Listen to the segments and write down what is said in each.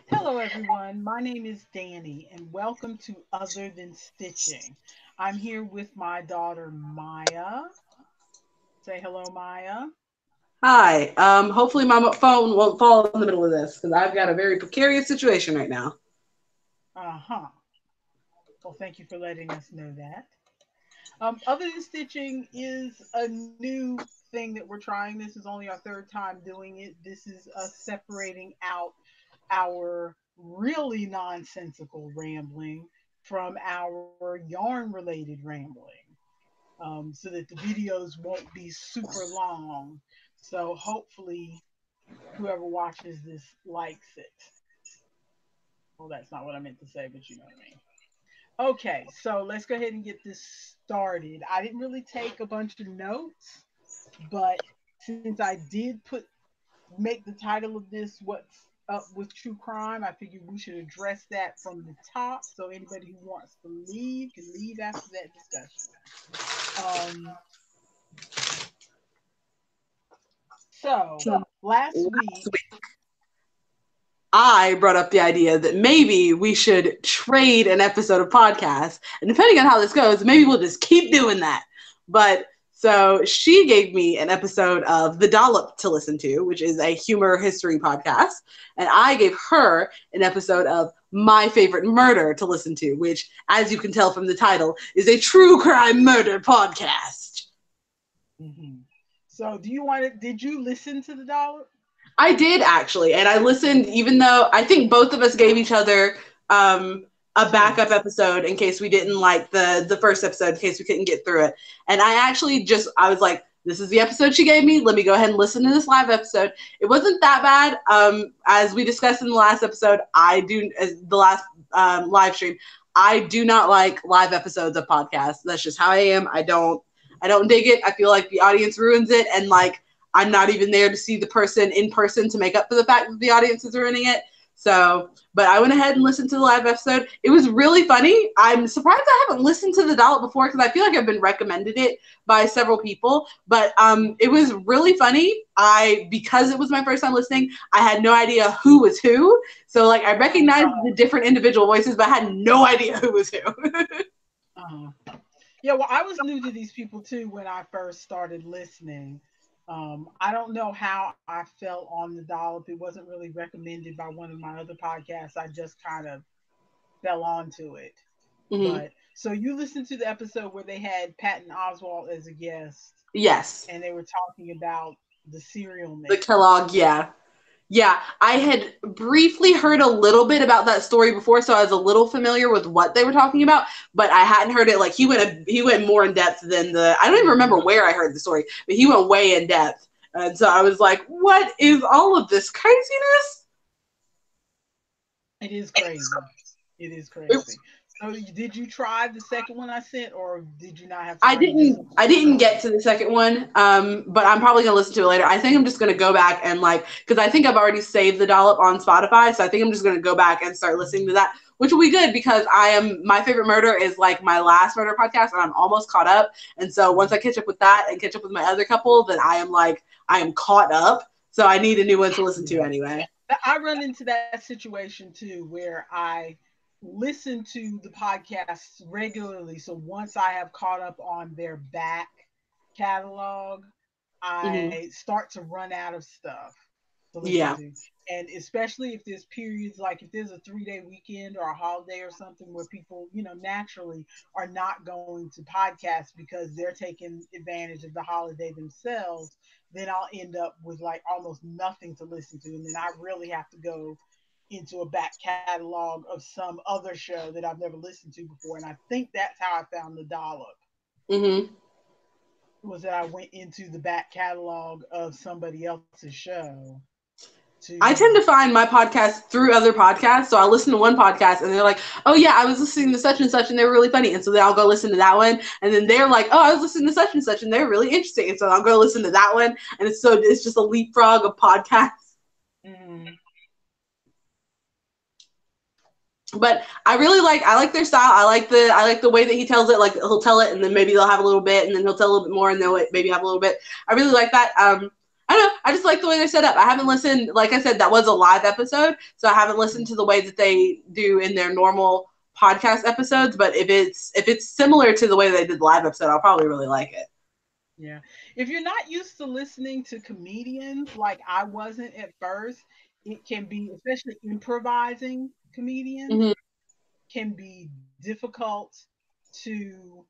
Hello, everyone. My name is Danny, and welcome to Other Than Stitching. I'm here with my daughter, Maya. Say hello, Maya. Hi. Hopefully my phone won't fall in the middle of this because I've got a very precarious situation right now. Uh huh. Well, thank you for letting us know that. Other Than Stitching is a new thing that we're trying. This is only our third time doing it. This is us separating out our really nonsensical rambling from our yarn related rambling. So that the videos won't be super long. So hopefully, whoever watches this likes it. Well, that's not what I meant to say, but you know what I mean. Okay, so let's go ahead and get this started. I didn't really take a bunch of notes, but since I did make the title of this "What's Up with True Crime," I figured we should address that from the top, so anybody who wants to leave can leave after that discussion. Um, so So last last week, week, I brought up the idea that maybe we should trade an episode of podcast. And depending on how this goes, maybe we'll just keep doing that. But so she gave me an episode of The Dollop to listen to, which is a humor history podcast. And I gave her an episode of My Favorite Murder to listen to, which, as you can tell from the title, is a true crime murder podcast. hmm so do you want to? Did you listen to the dollar? I did actually, and I listened. Even though I think both of us gave each other a backup Space. episode in case we didn't like the first episode, in case we couldn't get through it. And I was like, this is the episode she gave me. Let me go ahead and listen to this live episode. It wasn't that bad. As we discussed in the last episode, I do as the last live stream. I do not like live episodes of podcasts. That's just how I am. I don't dig it. I feel like the audience ruins it, and like I'm not even there to see the person in person to make up for the fact that the audience is ruining it. So, but I went ahead and listened to the live episode. It was really funny. I'm surprised I haven't listened to the dollop before because I feel like I've been recommended it by several people. But it was really funny. Because it was my first time listening, I had no idea who was who. So like I recognized the different individual voices, but I had no idea who was who. Uh-huh. Yeah, well, I was new to these people too when I first started listening. I don't know how I felt on the dollop. It wasn't really recommended by one of my other podcasts. I just kind of fell onto it. hmm But so you listened to the episode where they had Patton Oswalt as a guest, Yes, and they were talking about the cereal the maker. Kellogg. Yeah. Yeah, I had briefly heard a little bit about that story before, so I was a little familiar with what they were talking about, but I hadn't heard it like he went more in depth than the I don't even remember Mhm. where I heard the story, but he went way in depth. And so I was like, what is all of this craziness? It is crazy. It is crazy. So, did you try the second one I sent, or did you not have time to just listen I to the didn't first get one? to the second one, but I'm probably gonna listen to it later. I think I'm just gonna go back and like because I think I've already saved the dollop on Spotify, so I think I'm just gonna go back and start listening to that, which will be good because I am my favorite murder is like my last murder podcast, and I'm almost caught up. And so once I catch up with that and catch up with my other couple, then I am caught up. So I need a new one to listen to Yeah. anyway. I run into that situation too, where I listen to the podcasts regularly. So once I have caught up on their back catalog, hmm I start to run out of stuff to listen Yeah. to. And especially if there's periods like if there's a 3 day weekend or a holiday or something where people, naturally are not going to podcast because they're taking advantage of the holiday themselves, then I'll end up with like almost nothing to listen to. And then I really have to go into a back catalog of some other show that I've never listened to before. And I think that's how I found the dollop, hmm was that I went into the back catalog of somebody else's show I to. tend to find my podcast through other podcasts. So I'll listen to one podcast and they're like, oh, yeah, I was listening to such and such and they were really funny. And so then I'll go listen to that one. And then they're like, oh, I was listening to such and such and they're really interesting. And so I'll go listen to that one. And it's just a leapfrog of podcasts. Mm, But I like their style. I like the way that he tells it. Like he'll tell it and then maybe they'll have a little bit and then he'll tell a little bit more and they'll maybe have a little bit. I really like that. I don't know. I just like the way they're set up. I haven't listened. Like I said, that was a live episode, so I haven't listened to the way that they do in their normal podcast episodes. But if it's similar to the way they did the live episode, I'll probably really like it. Yeah. If you're not used to listening to comedians like I wasn't at first, it can be, especially improvising comedians, Mm-hmm. can be difficult to,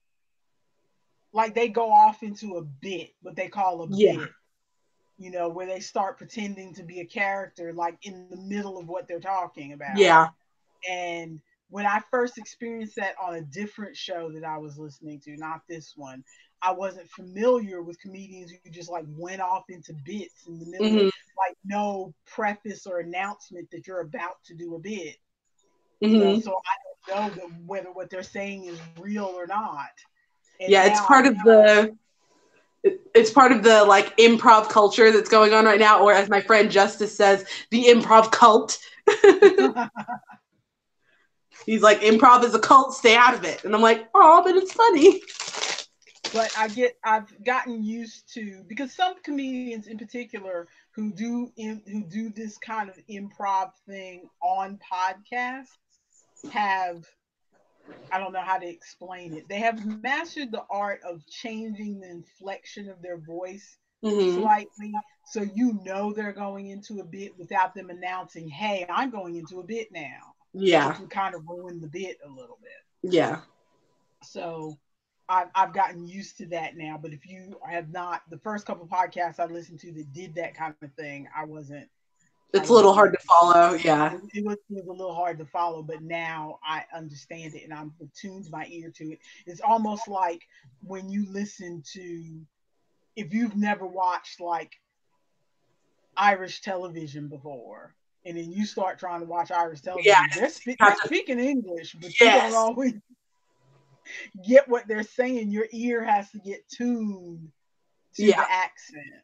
like, they go off into a bit, what they call a Yeah. bit, where they start pretending to be a character like in the middle of what they're talking about. Yeah. And when I first experienced that on a different show that I was listening to, not this one, I wasn't familiar with comedians who just like went off into bits in the middle of it, Mm-hmm. like no preface or announcement that you're about to do a bit. Mm-hmm. So I don't know whether what they're saying is real or not. And Yeah, now I it's part of the like improv culture that's going on right now, or as my friend Justice says, the improv cult. know. He's like, improv is a cult, stay out of it. And I'm like, oh, but it's funny. But I've gotten used to, because some comedians in particular who do this kind of improv thing on podcasts have, I don't know how to explain it. They have mastered the art of changing the inflection of their voice Mm-hmm. slightly, so they're going into a bit without them announcing, "Hey, I'm going into a bit now," Yeah. which would kind of ruin the bit a little bit. Yeah. So I've gotten used to that now. But if you have not, the first couple podcasts I listened to that did that kind of thing, I It's a little wasn't hard with to it. follow. Yeah. It was a little hard to follow, but now I understand it and I'm attuned my ear to it. It's almost like when you listen to, if you've never watched like Irish television before, and then you start trying to watch Irish television, Yes. they're speaking English, but you don't Yes. always get what they're saying. Your ear has to get tuned to Yeah. the accent.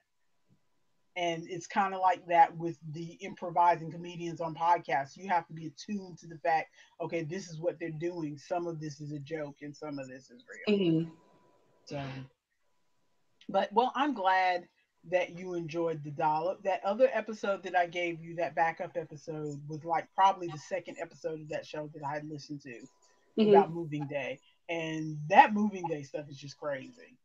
And it's kind of like that with the improvising comedians on podcasts. You have to be attuned to the fact, okay, this is what they're doing. Some of this is a joke and some of this is real. Mm-hmm. So, but well, I'm glad that you enjoyed the dollop. That other episode that I gave you, that backup episode, was like probably the second episode of that show that I had listened to Mm-hmm. about moving day. And that moving day stuff is just crazy.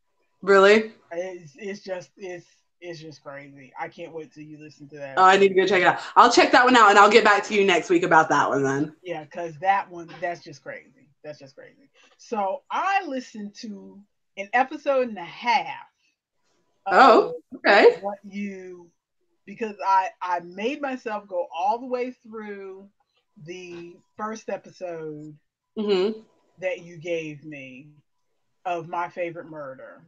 Really? It's just crazy. I can't wait till you listen to that Oh, I need to episode. go check it out. I'll check that one out and I'll get back to you next week about that one then. Yeah, because that one, that's just crazy. That's just crazy. So I listened to an episode and a half of Oh, okay. what you, because I made myself go all the way through the first episode Mm-hmm. that you gave me of My Favorite Murder.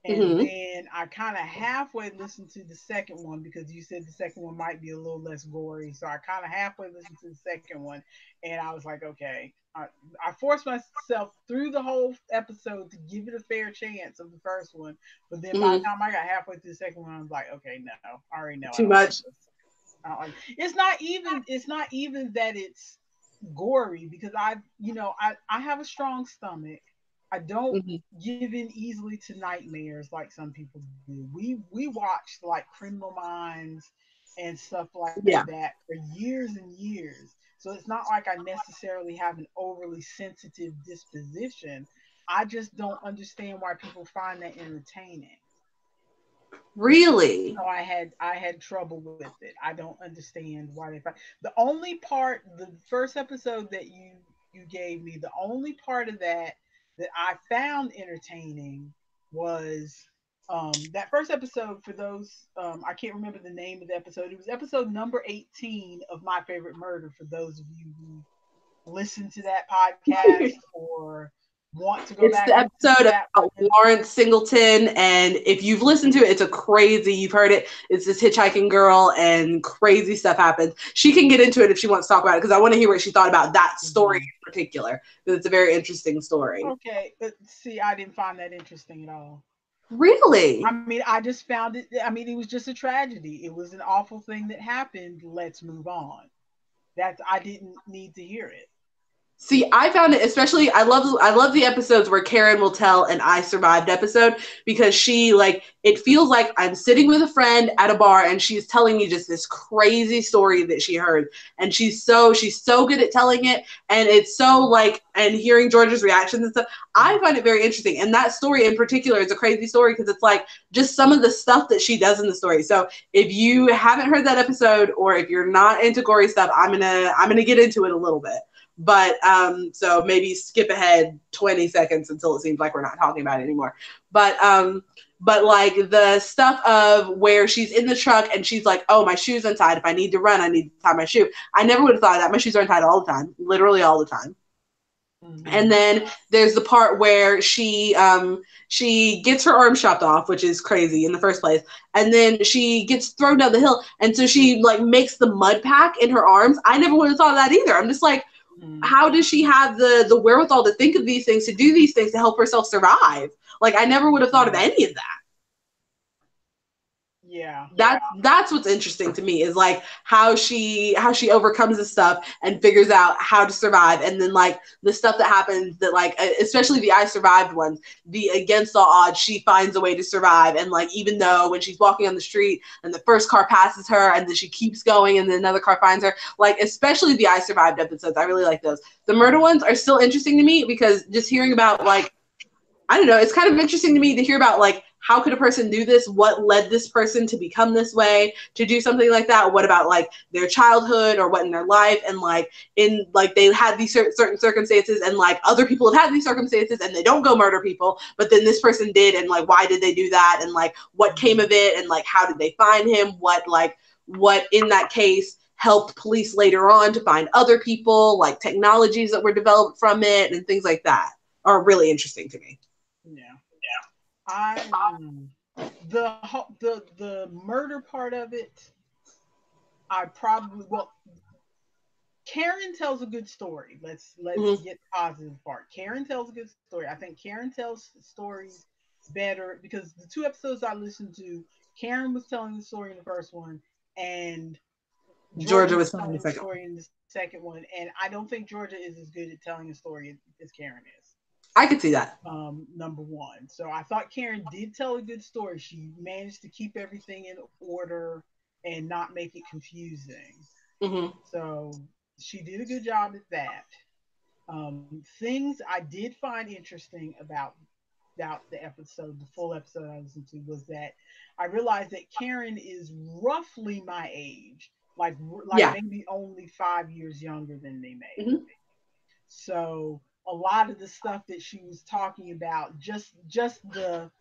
And Mm-hmm. then I kind of halfway listened to the second one because you said the second one might be a little less gory. So I kind of halfway listened to the second one, and I was like, okay. I forced myself through the whole episode to give it a fair chance of the first one, but then by the Mm-hmm. time I got halfway through the second one, I was like, okay, no, I already know I Too don't like much. this. I don't like. It's not even that it's gory, because I have a strong stomach. I don't Mm-hmm. give in easily to nightmares like some people do. We watched like Criminal Minds and stuff like Yeah. that for years and years. So it's not like I necessarily have an overly sensitive disposition. I just don't understand why people find that entertaining. Really? So I had trouble with it. I don't understand why they find the only part, the first episode that you gave me, the only part of that that I found entertaining was that first episode. For those, I can't remember the name of the episode. It was episode number 18 of My Favorite Murder. For those of you who listen to that podcast or want to go It's back the and listen to episode that about one. Lawrence Singleton, and if you've listened to it, it's a crazy. You've heard it. It's this hitchhiking girl, and crazy stuff happens. She can get into it if she wants to talk about it because I want to hear what she thought about that story Mhm. in particular because it's a very interesting story. Okay, but see, I didn't find that interesting at all. I Really? mean, I just found it. I mean, it was just a tragedy. It was an awful thing that happened. Let's move on. That's I didn't need to hear it. See, I found it especially. I love the episodes where Karen will tell an "I survived" episode because she like it feels like I'm sitting with a friend at a bar and she's telling me just this crazy story that she heard, and she's so good at telling it, and it's so like and hearing George's reactions and stuff. I find it very interesting, and that story in particular is a crazy story because it's like just some of the stuff that she does in the story. So if you haven't heard that episode or if you're not into gory stuff, I'm gonna get into it a little bit. But so maybe skip ahead 20 seconds until it seems like we're not talking about it anymore. But like the stuff of where she's in the truck and she's like, oh, my shoe's untied. If I need to run, I need to tie my shoe. I never would have thought of that. My shoes are untied all the time, literally all the time. Mm-hmm. And then there's the part where she gets her arm chopped off, which is crazy in the first place. And then she gets thrown down the hill, and so she like makes the mud pack in her arms. I never would have thought of that either. I'm just like, Mm-hmm. how does she have the wherewithal to think of these things, to do these things, to help herself survive? Like I never would have thought of Right. any of that. Yeah. That's what's interesting to me is like how she overcomes this stuff and figures out how to survive, and then like the stuff that happens that like especially the I survived ones, the against all odds she finds a way to survive, and like even though when she's walking on the street and the first car passes her and then she keeps going and then another car finds her, like especially the I survived episodes, I really like those. The murder ones are still interesting to me because just hearing about like I don't know. It's kind of interesting to me to hear about like how could a person do this? What led this person to become this way, to do something like that? What about like their childhood or what in their life? And like in like they had these certain circumstances and like other people have had these circumstances and they don't go murder people, but then this person did, and like why did they do that? And like what came of it? And like how did they find him? What in that case helped police later on to find other people? Like technologies that were developed from it and things like that are really interesting to me. Yeah. I the murder part of it, I probably well Karen tells a good story. Let's Mm-hmm. get the positive part. Karen tells a good story. I think Karen tells stories better because the two episodes I listened to, Karen was telling the story in the first one, and Georgia Georgia was was telling telling the the second one. story in the second one. And I don't think Georgia is as good at telling a story as Karen is. I could see that. Number one. So I thought Karen did tell a good story. She managed to keep everything in order and not make it confusing. Mm-hmm. So she did a good job at that. Things I did find interesting about the episode, the full episode I listened to, was that I realized that Karen is roughly my age, like Yeah. maybe only 5 years younger than me, maybe. Mm-hmm. So a lot of the stuff that she was talking about, just the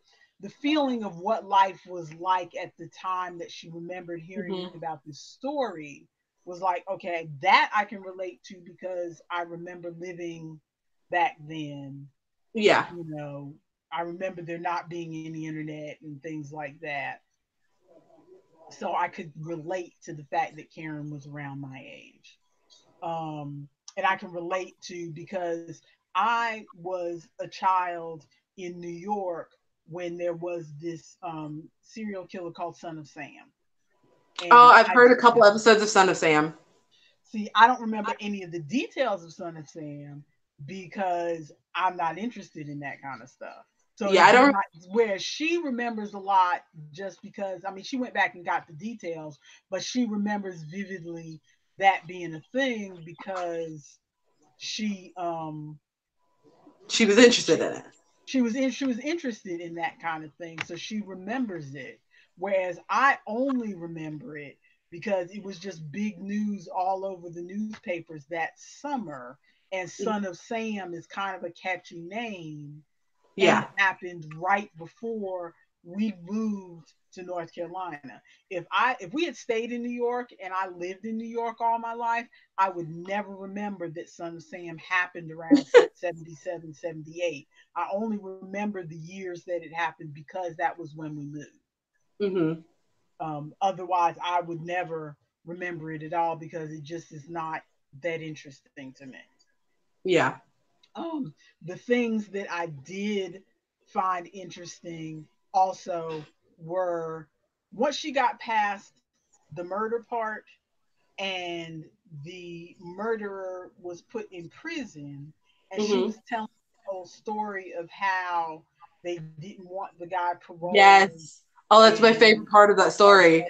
feeling of what life was like at the time that she remembered hearing Mm-hmm. about this story was like, okay, that I can relate to because I remember living back then. Yeah. You know, I remember there not being any internet and things like that. So I could relate to the fact that Karen was around my age. And I can relate to because I was a child in New York when there was this serial killer called Son of Sam. Oh, And I've I heard a couple episodes of Son of Sam. see, I don't remember any of the details of Son of Sam because I'm not interested in that kind of stuff. So Yeah, it'd I be don't. my where she remembers a lot just because I mean she went back and got the details, but she remembers vividly that being a thing because she She was interested she in it. she was interested in that kind of thing, so she remembers it. Whereas I only remember it because it was just big news all over the newspapers that summer. And Son of Sam is kind of a catchy name, and it Yeah. happened right before we moved to North Carolina. If we had stayed in New York and I lived in New York all my life, I would never remember that Son of Sam happened around 77, 78. I only remember the years that it happened because that was when we moved. Mm-hmm. Otherwise, I would never remember it at all because it just is not that interesting to me. Yeah. The things that I did find interesting also were once she got past the murder part and the murderer was put in prison, and she Hmm. was telling the whole story of how they didn't want the guy paroled, Yes. Oh, that's my and favorite part of that story.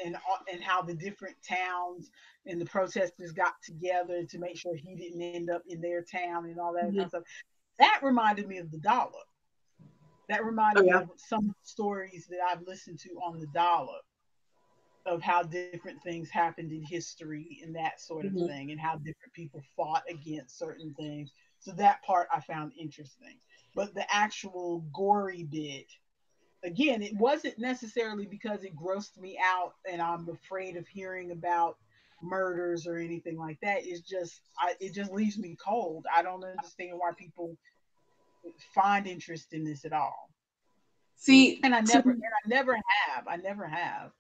and how the different towns and the protesters got together to make sure he didn't end up in their town and all that kind of Mhm. stuff. That reminded me of the Dollar. That Oh reminded me yeah. of some stories that I've listened to on the Dollar, of how different things happened in history and that sort of Hmm. thing, and how different people fought against certain things. So that part I found interesting. But the actual gory bit, again, it wasn't necessarily because it grossed me out and I'm afraid of hearing about murders or anything like that. It just leaves me cold. I don't understand why people find interest in this at all. See, And I never have.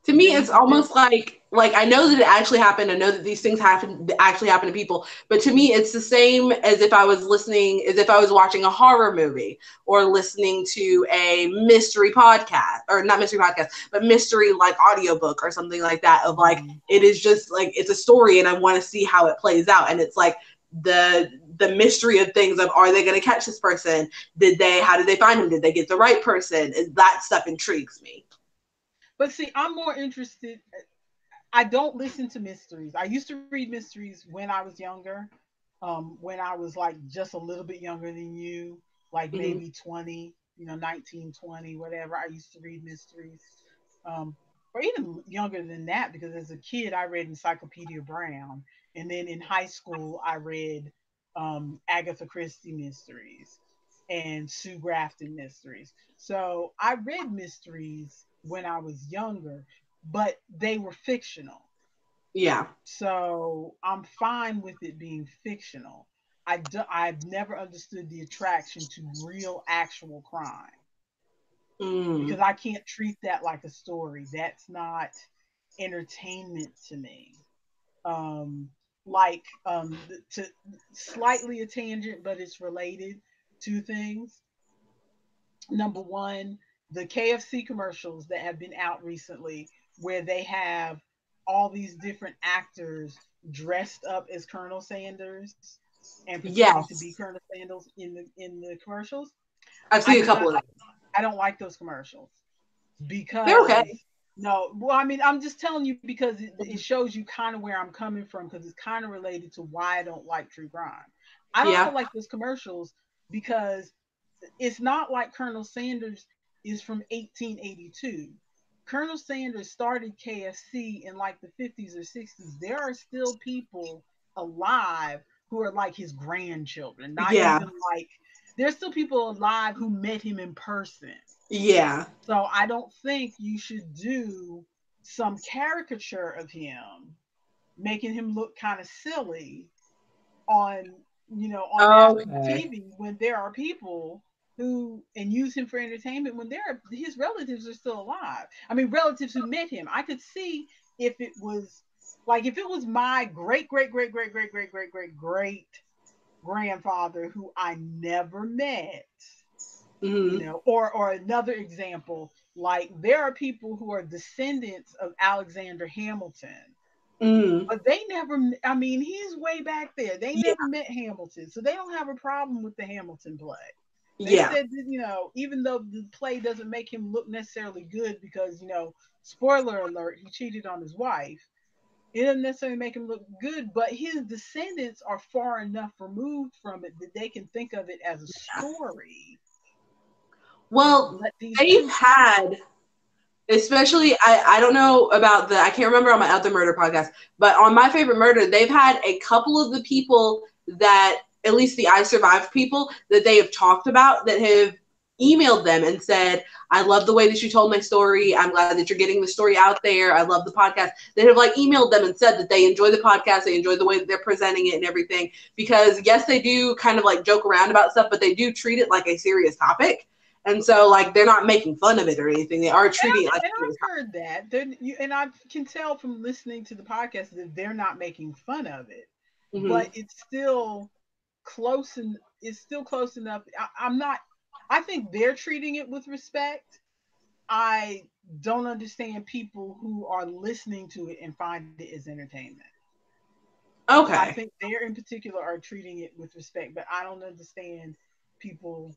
to me They it's they're almost like I know that it actually happened. I know that these things happen to people, but to me it's the same as if I was listening, as if I was watching a horror movie or listening to a mystery podcast, or not mystery podcast, but mystery like audiobook or something like that, of like Mhm. it is just like it's a story and I want to see how it plays out, and it's like the mystery of things of, are they going to catch this person, how did they find him, did they get the right person, that stuff intrigues me. But see, I'm more interested. I don't listen to mysteries. I used to read mysteries when I was younger, when I was like just a little bit younger than you, like Hmm. maybe 20, 19, 20, whatever. I used to read mysteries. Or even younger than that, because as a kid, I read Encyclopedia Brown. And then in high school, I read Agatha Christie mysteries and Sue Grafton mysteries. So I read mysteries when I was younger, but they were fictional. Yeah. So I'm fine with it being fictional. I've never understood the attraction to real, actual crime, Mm. because I can't treat that like a story. That's not entertainment to me. Um, to slightly a tangent, but it's related to things. Number one, the KFC commercials that have been out recently, where they have all these different actors dressed up as Colonel Sanders and pretending to be Yes. Colonel Sanders in the commercials. I've I seen a do not couple of them. I don't like those commercials, They're because okay. no, well, I mean, I'm just telling you because it shows you kind of where I'm coming from, because it's kind of related to why I don't like true crime. I don't Yeah. like those commercials because it's not like Colonel Sanders is from 1882. Colonel Sanders started KFC in like the 50s or 60s. There are still people alive who are like his grandchildren, not Yeah. even like, there's still people alive who met him in person. Yeah. So I don't think you should do some caricature of him, making him look kind of silly on, on national Okay. TV, when there are people who, and use him for entertainment, when his relatives are still alive. I mean, relatives who met him. I could see if it was if it was my great great great great great great great great great grandfather who I never met, Hmm. or another example, like there are people who are descendants of Alexander Hamilton, Hmm. but they never, I mean, he's way back there. They Yeah. never met Hamilton, so they don't have a problem with the Hamilton play. They Yeah. said that, even though the play doesn't make him look necessarily good, because, spoiler alert, he cheated on his wife. It doesn't necessarily make him look good, but his descendants are far enough removed from it that they can think of it as a story. Well, But these they've true crime, had, especially, I don't know about I can't remember on my other murder podcast, but on My Favorite Murder, they've had a couple of the people that, at least the I Survived people, that they have talked about, that have emailed them and said, I love the way that you told my story. I'm glad that you're getting the story out there. I love the podcast. They have like emailed them and said that they enjoy the podcast. They enjoy the way that they're presenting it and everything. Because yes, they do kind of like joke around about stuff, but they do treat it like a serious topic. And so, like, they're not making fun of it or anything. They are treating it like and a serious I've heard that. And I can tell from listening to the podcast that they're not making fun of it, topic. but Hmm. it's still close enough. I'm not. I think they're treating it with respect. I don't understand people who are listening to it and find it as entertainment. I Okay. think they in particular are treating it with respect, but I don't understand people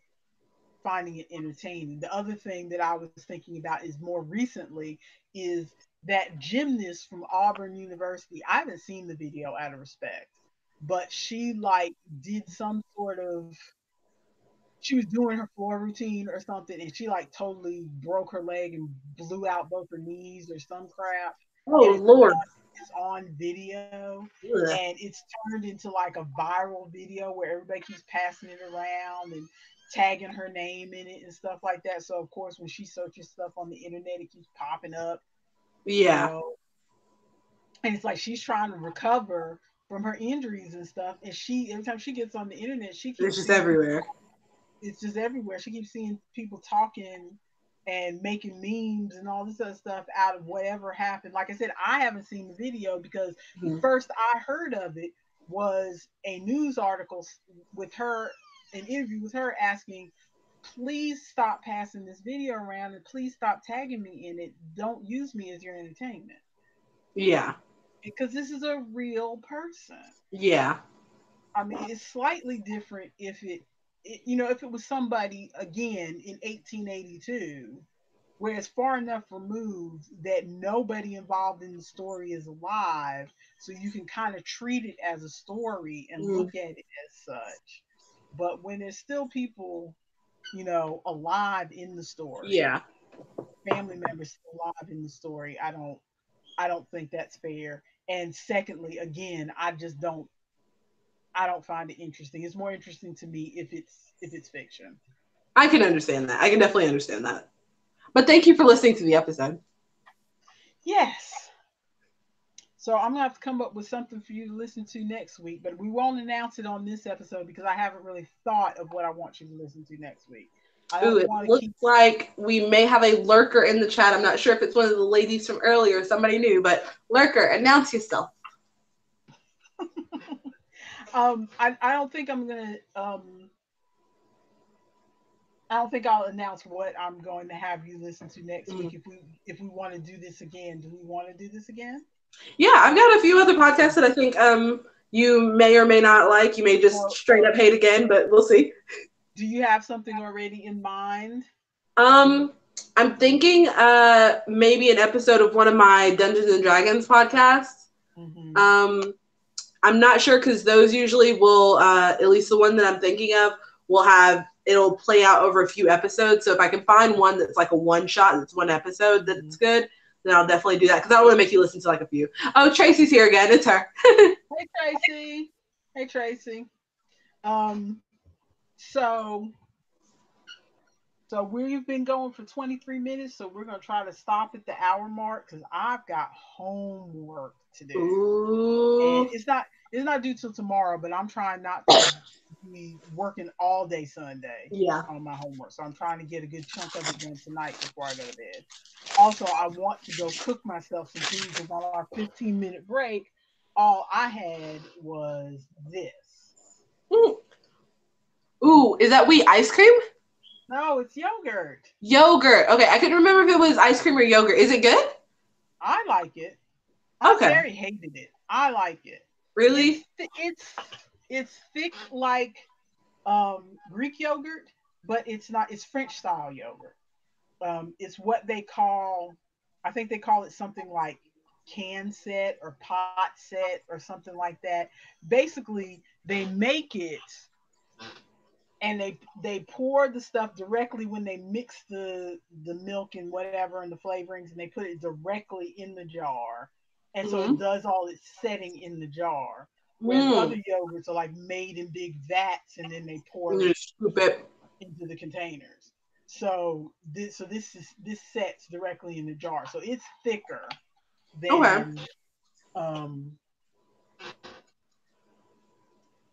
finding it entertaining. The other thing that I was thinking about is more recently is that gymnast from Auburn University. I haven't seen the video out of respect, but she like did some sort of she was doing her floor routine or something and she like totally broke her leg and blew out both her knees or some crap, Oh and Lord. it's on video, Ugh. and it's turned into like a viral video where everybody keeps passing it around and tagging her name in it and stuff like that. So of course when she searches stuff on the internet it keeps popping up, you Yeah. know, and it's like she's trying to recover from her injuries and stuff, and she every time she gets on the internet she It's keeps just seeing people, everywhere. it's just everywhere. She keeps seeing people talking and making memes and all this other stuff out of whatever happened. Like I said, I haven't seen the video because the Mhm. first I heard of it was a news article with her, an interview with her asking, please stop passing this video around and please stop tagging me in it. Don't use me as your entertainment. Yeah. Because this is a real person. Yeah. I mean, it's slightly different if you know, if it was somebody again in 1882, where it's far enough removed that nobody involved in the story is alive, so you can kind of treat it as a story and Mhm. look at it as such. But when there's still people, you know, alive in the story, Yeah. family members still alive in the story, I don't think that's fair. And secondly, again, I don't find it interesting. It's more interesting to me if it's fiction. I can understand that. I can definitely understand that. But thank you for listening to the episode. Yes. So I'm gonna have to come up with something for you to listen to next week, but we won't announce it on this episode because I haven't really thought of what I want you to listen to next week. I Ooh, don't it want to looks keep. like we may have a lurker in the chat. I'm not sure if it's one of the ladies from earlier, somebody new, but lurker, announce yourself. I don't think I'm gonna. I don't think I'll announce what I'm going to have you listen to next Mhm. week. If we want to do this again, do we want to do this again? Yeah, I've got a few other podcasts that I think you may or may not like. You may just Or straight up hate again, but we'll see. do you have something already in mind? Um, I'm thinking maybe an episode of one of my Dungeons and Dragons podcasts. Mm-hmm. Um, I'm not sure because those usually will, at least the one that I'm thinking of, will have it'll play out over a few episodes. So if I can find one that's like a one shot, that's one episode Mm-hmm. that's good, then I'll definitely do that because I don't want to make you listen to like a few. Oh, Tracy's here again. It's her. Hey Tracy. Hey Tracy. Um. So we've been going for 23 minutes, so we're gonna try to stop at the hour mark because I've got homework to do, and Ooh. it's not due till tomorrow. But I'm trying not to be working all day Sunday Yeah. on my homework, so I'm trying to get a good chunk of it done tonight before I go to bed. Also, I want to go cook myself some food because on our 15-minute break, all I had was this. Ooh, is that wheat ice cream? No, it's yogurt. Yogurt. Okay, I couldn't remember if it was ice cream or yogurt. Is it good? I like it. Okay. Terry hated it. I like it. Really? It's thick like Greek yogurt, but it's not. It's French style yogurt. It's what they call. I think they call it something like can set or pot set or something like that. Basically, they make it and they pour the stuff directly when they mix the milk and whatever and the flavorings, and they put it directly in the jar, and so it Mm-hmm. does all its setting in the jar, whereas Mm. other yogurts are like made in big vats and then they pour it Just scoop it. into the containers. So this sets directly in the jar, so it's thicker Okay. than um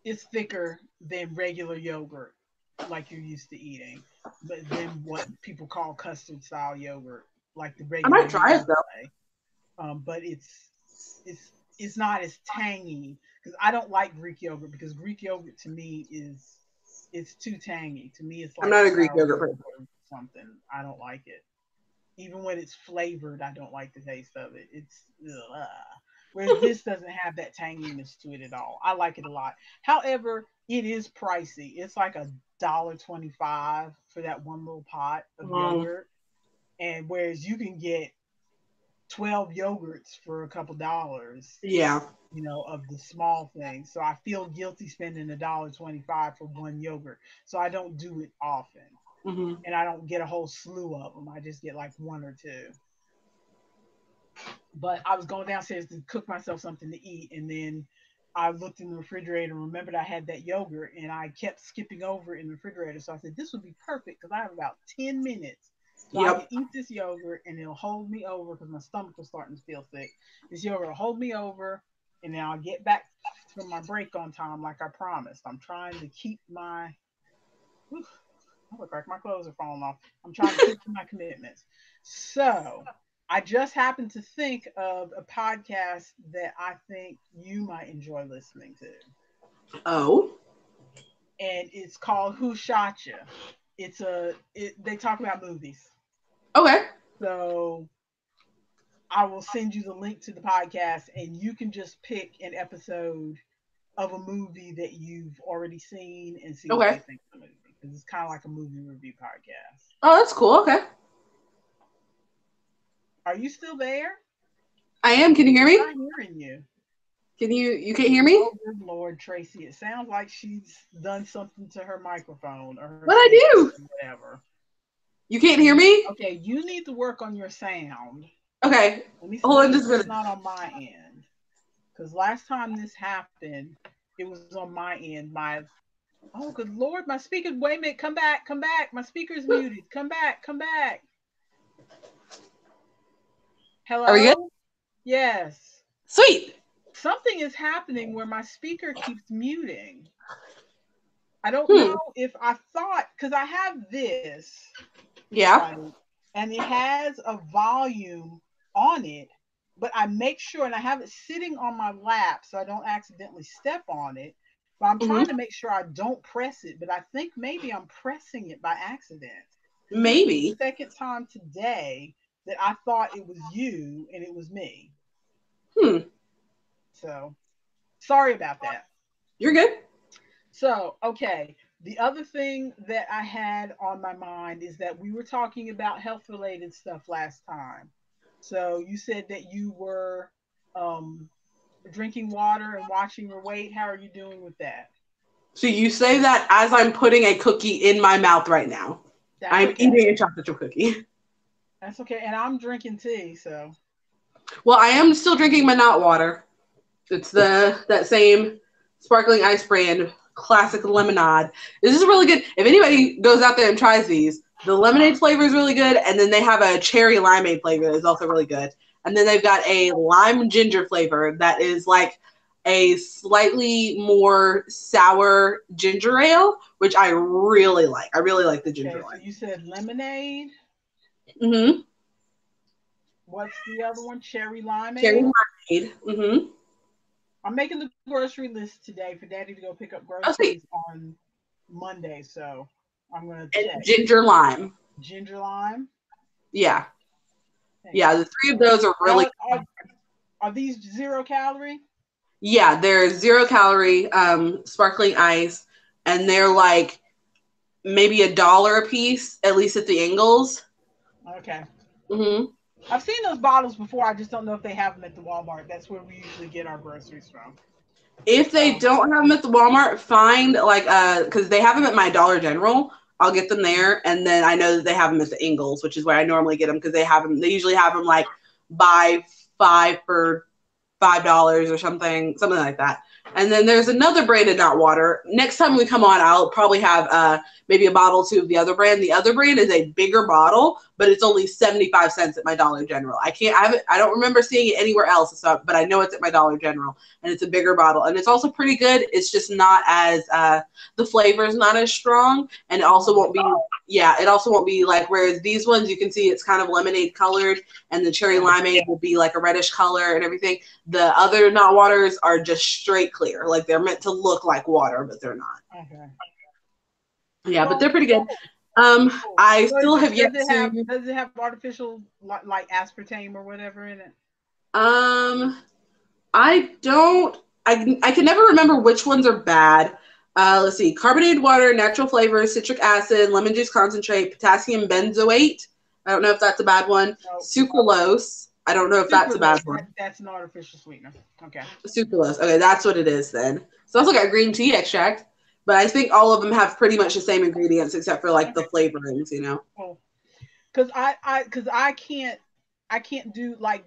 it's thicker than regular yogurt like you're used to eating, but then what people call custard style yogurt, like the I regular might try it though. Yoplait. But it's not as tangy because I don't like Greek yogurt because Greek yogurt to me is it's too tangy. To me, it's I'm like not a Greek sour yogurt yogurt person. or something. I don't like it. Even when it's flavored, I don't like the taste of it. It's ugh. Whereas this doesn't have that tanginess to it at all. I like it a lot. However, it is pricey. It's like $1.25 for that one little pot of Mm, yogurt. And whereas you can get 12 yogurts for a couple dollars, yeah. of the small things. So I feel guilty spending $1.25 for one yogurt. So I don't do it often. Hmm. And I don't get a whole slew of them. I just get like one or two. But I was going downstairs to cook myself something to eat, and then I looked in the refrigerator and remembered I had that yogurt, and I kept skipping over it in the refrigerator. So I said, this would be perfect because I have about 10 minutes. So I can Yep. eat this yogurt and it'll hold me over because my stomach was starting to feel sick. This yogurt will hold me over, and then I'll get back from my break on time like I promised. I'm trying to keep my. Whew, I look like my clothes are falling off. I'm trying to keep to my commitments. So I just happened to think of a podcast that I think you might enjoy listening to. Oh. And it's called Who Shot Ya? They talk about movies. Okay. So I will send you the link to the podcast and you can just pick an episode of a movie that you've already seen and see what you Okay. think of the movie. Because it's kind of like a movie review podcast. Oh, that's cool. Okay. Are you still there? I am. Can you hear I'm me? not hearing you. You can't hear me? Oh, good Lord, Tracy. It sounds like she's done something to her microphone or her What I speaker do? or whatever. You can't hear me? Okay, you need to work on your sound. Okay. Let Hold me on see just if a it's minute. not on my end. Because last time this happened, it was on my end. Oh, good Lord, my speaker. Wait a minute. Come back. Come back. My speaker's muted. Come back. Come back. Are we good? Hello? Yes. Sweet. Something is happening where my speaker keeps muting. I don't know Hmm. if I thought, because I have this, Yeah. right, and it has a volume on it, but I make sure, and I have it sitting on my lap so I don't accidentally step on it. But I'm Hmm. trying to make sure I don't press it, but I think maybe I'm pressing it by accident. This is the Maybe. second time today that I thought it was you and it was me. Hmm. So sorry about that. You're good. So, okay. The other thing that I had on my mind is that we were talking about health related stuff last time. So, you said that you were um, drinking water and watching your weight. How are you doing with that? So you say that as I'm putting a cookie in my mouth right now. That's I'm okay. eating a chocolate chip cookie. That's okay. And I'm drinking tea. So, Well, I am still drinking my not water. It's the that same sparkling ice brand, classic lemonade. This is really good. If anybody goes out there and tries these, the lemonade flavor is really good, and then they have a cherry limeade flavor that is also really good. And then they've got a lime ginger flavor that is like a slightly more sour ginger ale, which I really like. I really like the ginger okay. So, one. you said lemonade. Mm-hmm. What's the other one? Cherry Cherry limeade. limeade. Mm-hmm. I'm making the grocery list today for Daddy to go pick up Oh, sweet. groceries on Monday. So, I'm going to And check. ginger lime. Ginger lime. Yeah. Hang Yeah, on. the three of those are really. Now, are these 0 calorie? Yeah, they're 0 calorie, sparkling ice, and they're like maybe $1 a piece, at least at the Ingles. Okay. Hmm. I've seen those bottles before. I just don't know if they have them at the Walmart. That's where we usually get our groceries from. If they Um, don't have them at the Walmart, find like because they have them at my Dollar General. I'll get them there, and then I know that they have them at the Ingles, which is where I normally get them because they have them. They usually have them like buy five for $5 or something like that. And then there's another brand of not water. Next time we come on, I'll probably have maybe a bottle or two of the other brand. The other brand is a bigger bottle, but it's only 75 cents at my Dollar General. I don't remember seeing it anywhere else, so, but I know it's at my Dollar General, and it's a bigger bottle, and it's also pretty good. It's just not as the flavor is not as strong, and it also won't be. Yeah, it also won't be like, whereas these ones you can see it's kind of lemonade colored, and the cherry yeah. limeade will be like a reddish color and everything. The other not waters are just straight clear. Like they're meant to look like water, but they're not. Okay. Yeah, but Well, they're pretty good. Cool. I So still have yet to. does it have artificial like aspartame or whatever in it? Um, I don't. I can never remember which ones are bad. Let's see: carbonated water, natural flavors, citric acid, lemon juice concentrate, potassium benzoate. I don't know if that's a bad one. No. Sucralose. I don't know if that's a bad Sucralose. one. That's an artificial sweetener. Okay. Sucralose. Okay, that's what it is then. So I also got green tea extract, but I think all of them have pretty much the same ingredients except for like the Okay. flavorings, you know. Cool. Because I can't do like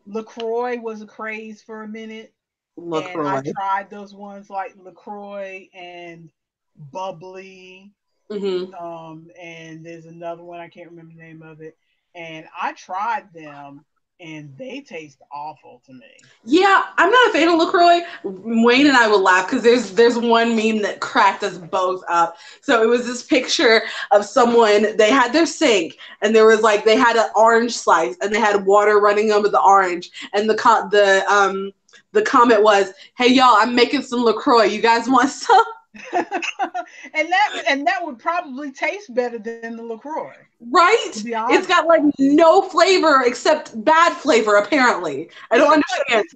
LaCroix was a craze for a minute, and I LaCroix. tried those ones like LaCroix and Bubbly. Hmm. And there's another one I can't remember the name of it. And I tried them, and they taste awful to me. Yeah, I'm not a fan of LaCroix. Wayne and I will laugh because there's one meme that cracked us both up. So it was this picture of someone, they had their sink and there was like they had an orange slice and they had water running over the orange and the comment was, "Hey y'all, I'm making some LaCroix. You guys want some?" And that would probably taste better than the LaCroix, Right? to be It's honest. got like no flavor except bad flavor apparently. I It's don't just like understand. it's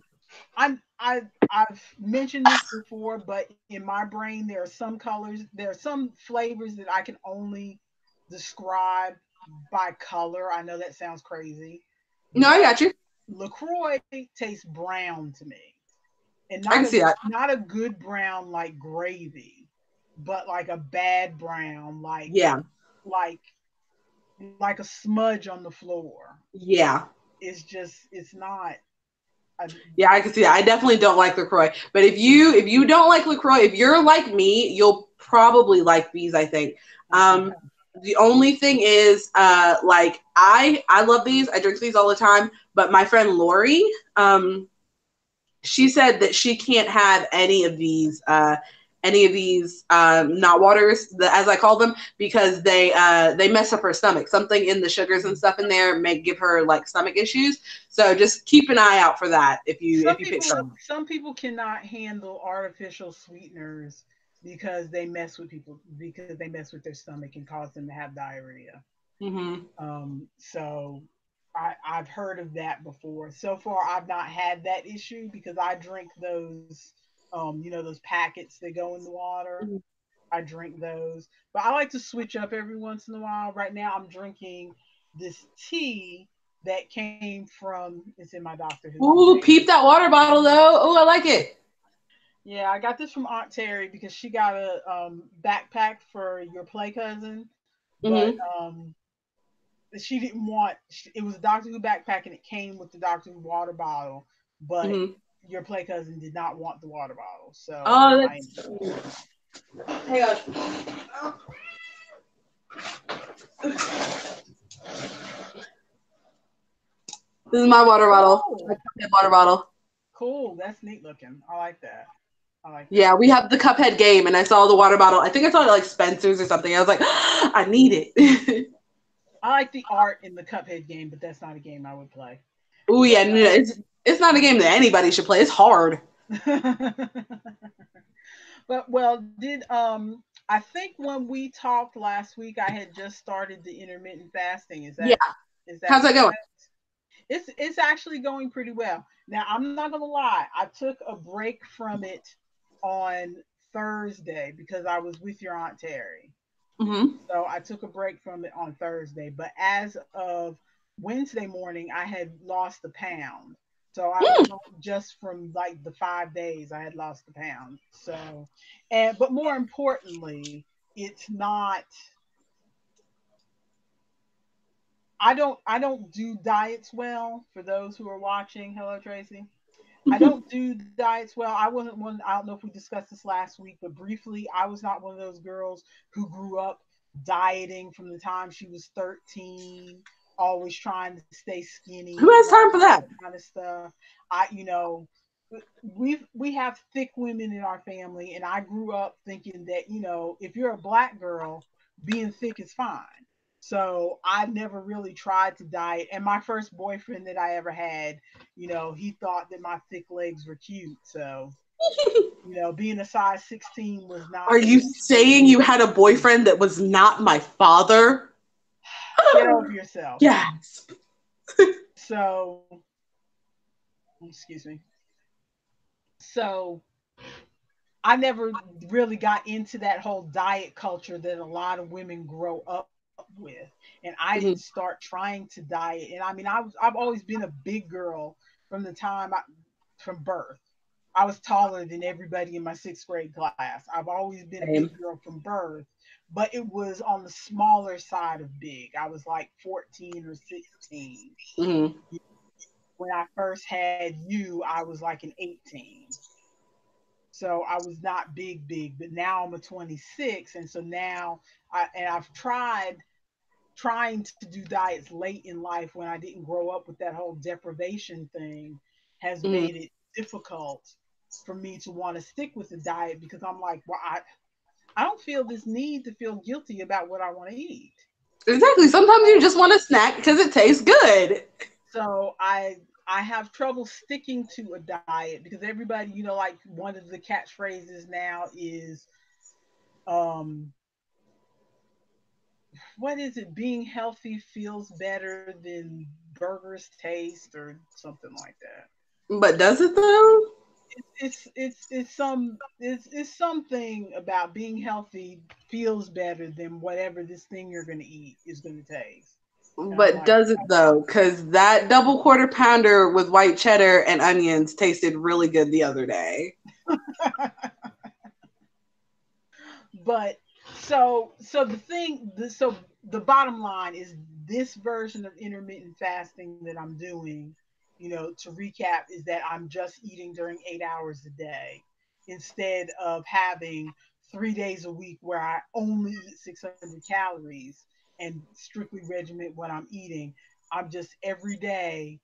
I've mentioned this before, but in my brain there are some flavors that I can only describe by color. I know that sounds crazy, No, I but got you. LaCroix tastes brown to me. And I can see that. not a good brown like gravy, but like a bad brown, Yeah. like like a smudge on the floor. Yeah. It's not a, Yeah, I can see that. I definitely don't like LaCroix. But if you don't like LaCroix, if you're like me, you'll probably like these, I think. okay. The only thing is, like I love these. I drink these all the time. But my friend Lori, she said that she can't have any of these not waters, as I call them, because they mess up her stomach. Something in the sugars and stuff in there may give her like stomach issues. So just keep an eye out for that if you pick some. Some people cannot handle artificial sweeteners because they mess with their stomach and cause them to have diarrhea. Mm-hmm. So I've heard of that before. So far, I've not had that issue because I drink those, those packets that go in the water. I drink those, but I like to switch up every once in a while. Right now, I'm drinking this tea that came from. It's in my Doctor Who. Ooh, peep that water bottle though. Ooh, I like it. Yeah, I got this from Aunt Terry because she got a backpack for your play cousin, but Mm-hmm. she didn't want. It was a Doctor Who backpack, and it came with the Doctor Who water bottle, but Mm-hmm. your play cousin did not want the water bottle, so Oh, I. that's. Hang on. This is my water bottle. My Oh, water bottle. cool. That's neat looking. I like that. I like Yeah, that. we have the Cuphead game, and I saw the water bottle. I think I saw it at, like Spencer's or something. I was like, I need it. I like the art in the Cuphead game, but that's not a game I would play. Oh yeah, But no, it's not a game that anybody should play. It's hard. but well, did I think when we talked last week, I had just started the intermittent fasting. Yeah, Is how's that that going? correct? It's actually going pretty well. Now I'm not gonna lie, I took a break from it on Thursday because I was with your aunt Terry. Mm-hmm. So I took a break from it on Thursday, but as of Wednesday morning, I had lost a pound. So I was just from like the 5 days I had lost the pound. So, and but more importantly, it's not. I don't do diets well. For those who are watching, hello Tracy. I don't do diets well. I wasn't one. I don't know if we discussed this last week, but briefly, I was not one of those girls who grew up dieting from the time she was 13, always trying to stay Who skinny and has all time for that that? kind of stuff. We have thick women in our family, and I grew up thinking that if you're a black girl, being thick is fine. So I never really tried to diet. And my first boyfriend that I ever had, he thought that my thick legs were cute. So You know, being a size 16 was Are not you an saying you had a boyfriend that was not my father? get over yourself. Yes. So, excuse me. So, I never really got into that whole diet culture that a lot of women grow up with. And I didn't Mhm. start trying to diet. And I mean, I've always been a big girl from the from birth. I was taller than everybody in my sixth grade class. I've always been a big Same. girl from birth, but it was on the smaller side of big. I was like 14 or 16. Mhm. When I first had you, I was like an 18. So I was not big, big, but now I'm a 26. And so now I've trying to do diets late in life when I didn't grow up with that whole deprivation thing has Mhm. made it difficult for me to want to stick with the diet because I'm like, well, I don't feel this need to feel guilty about what I want to eat. Exactly. Sometimes you just want a snack because it tastes good. So I have trouble sticking to a diet because everybody, you know, like one of the catchphrases now is um what is it? Being healthy feels better than burgers taste or something like that. But does it though? It's something about being healthy feels better than whatever this thing you're gonna eat is gonna taste. And I'm But like, does it though? Because that double quarter pounder with white cheddar and onions tasted really good the other day. but so the bottom line is this version of intermittent fasting that I'm doing, you know, to recap, is that I'm just eating during 8 hours a day instead of having 3 days a week where I only eat 600 calories and strictly regiment what I'm eating. I'm just every day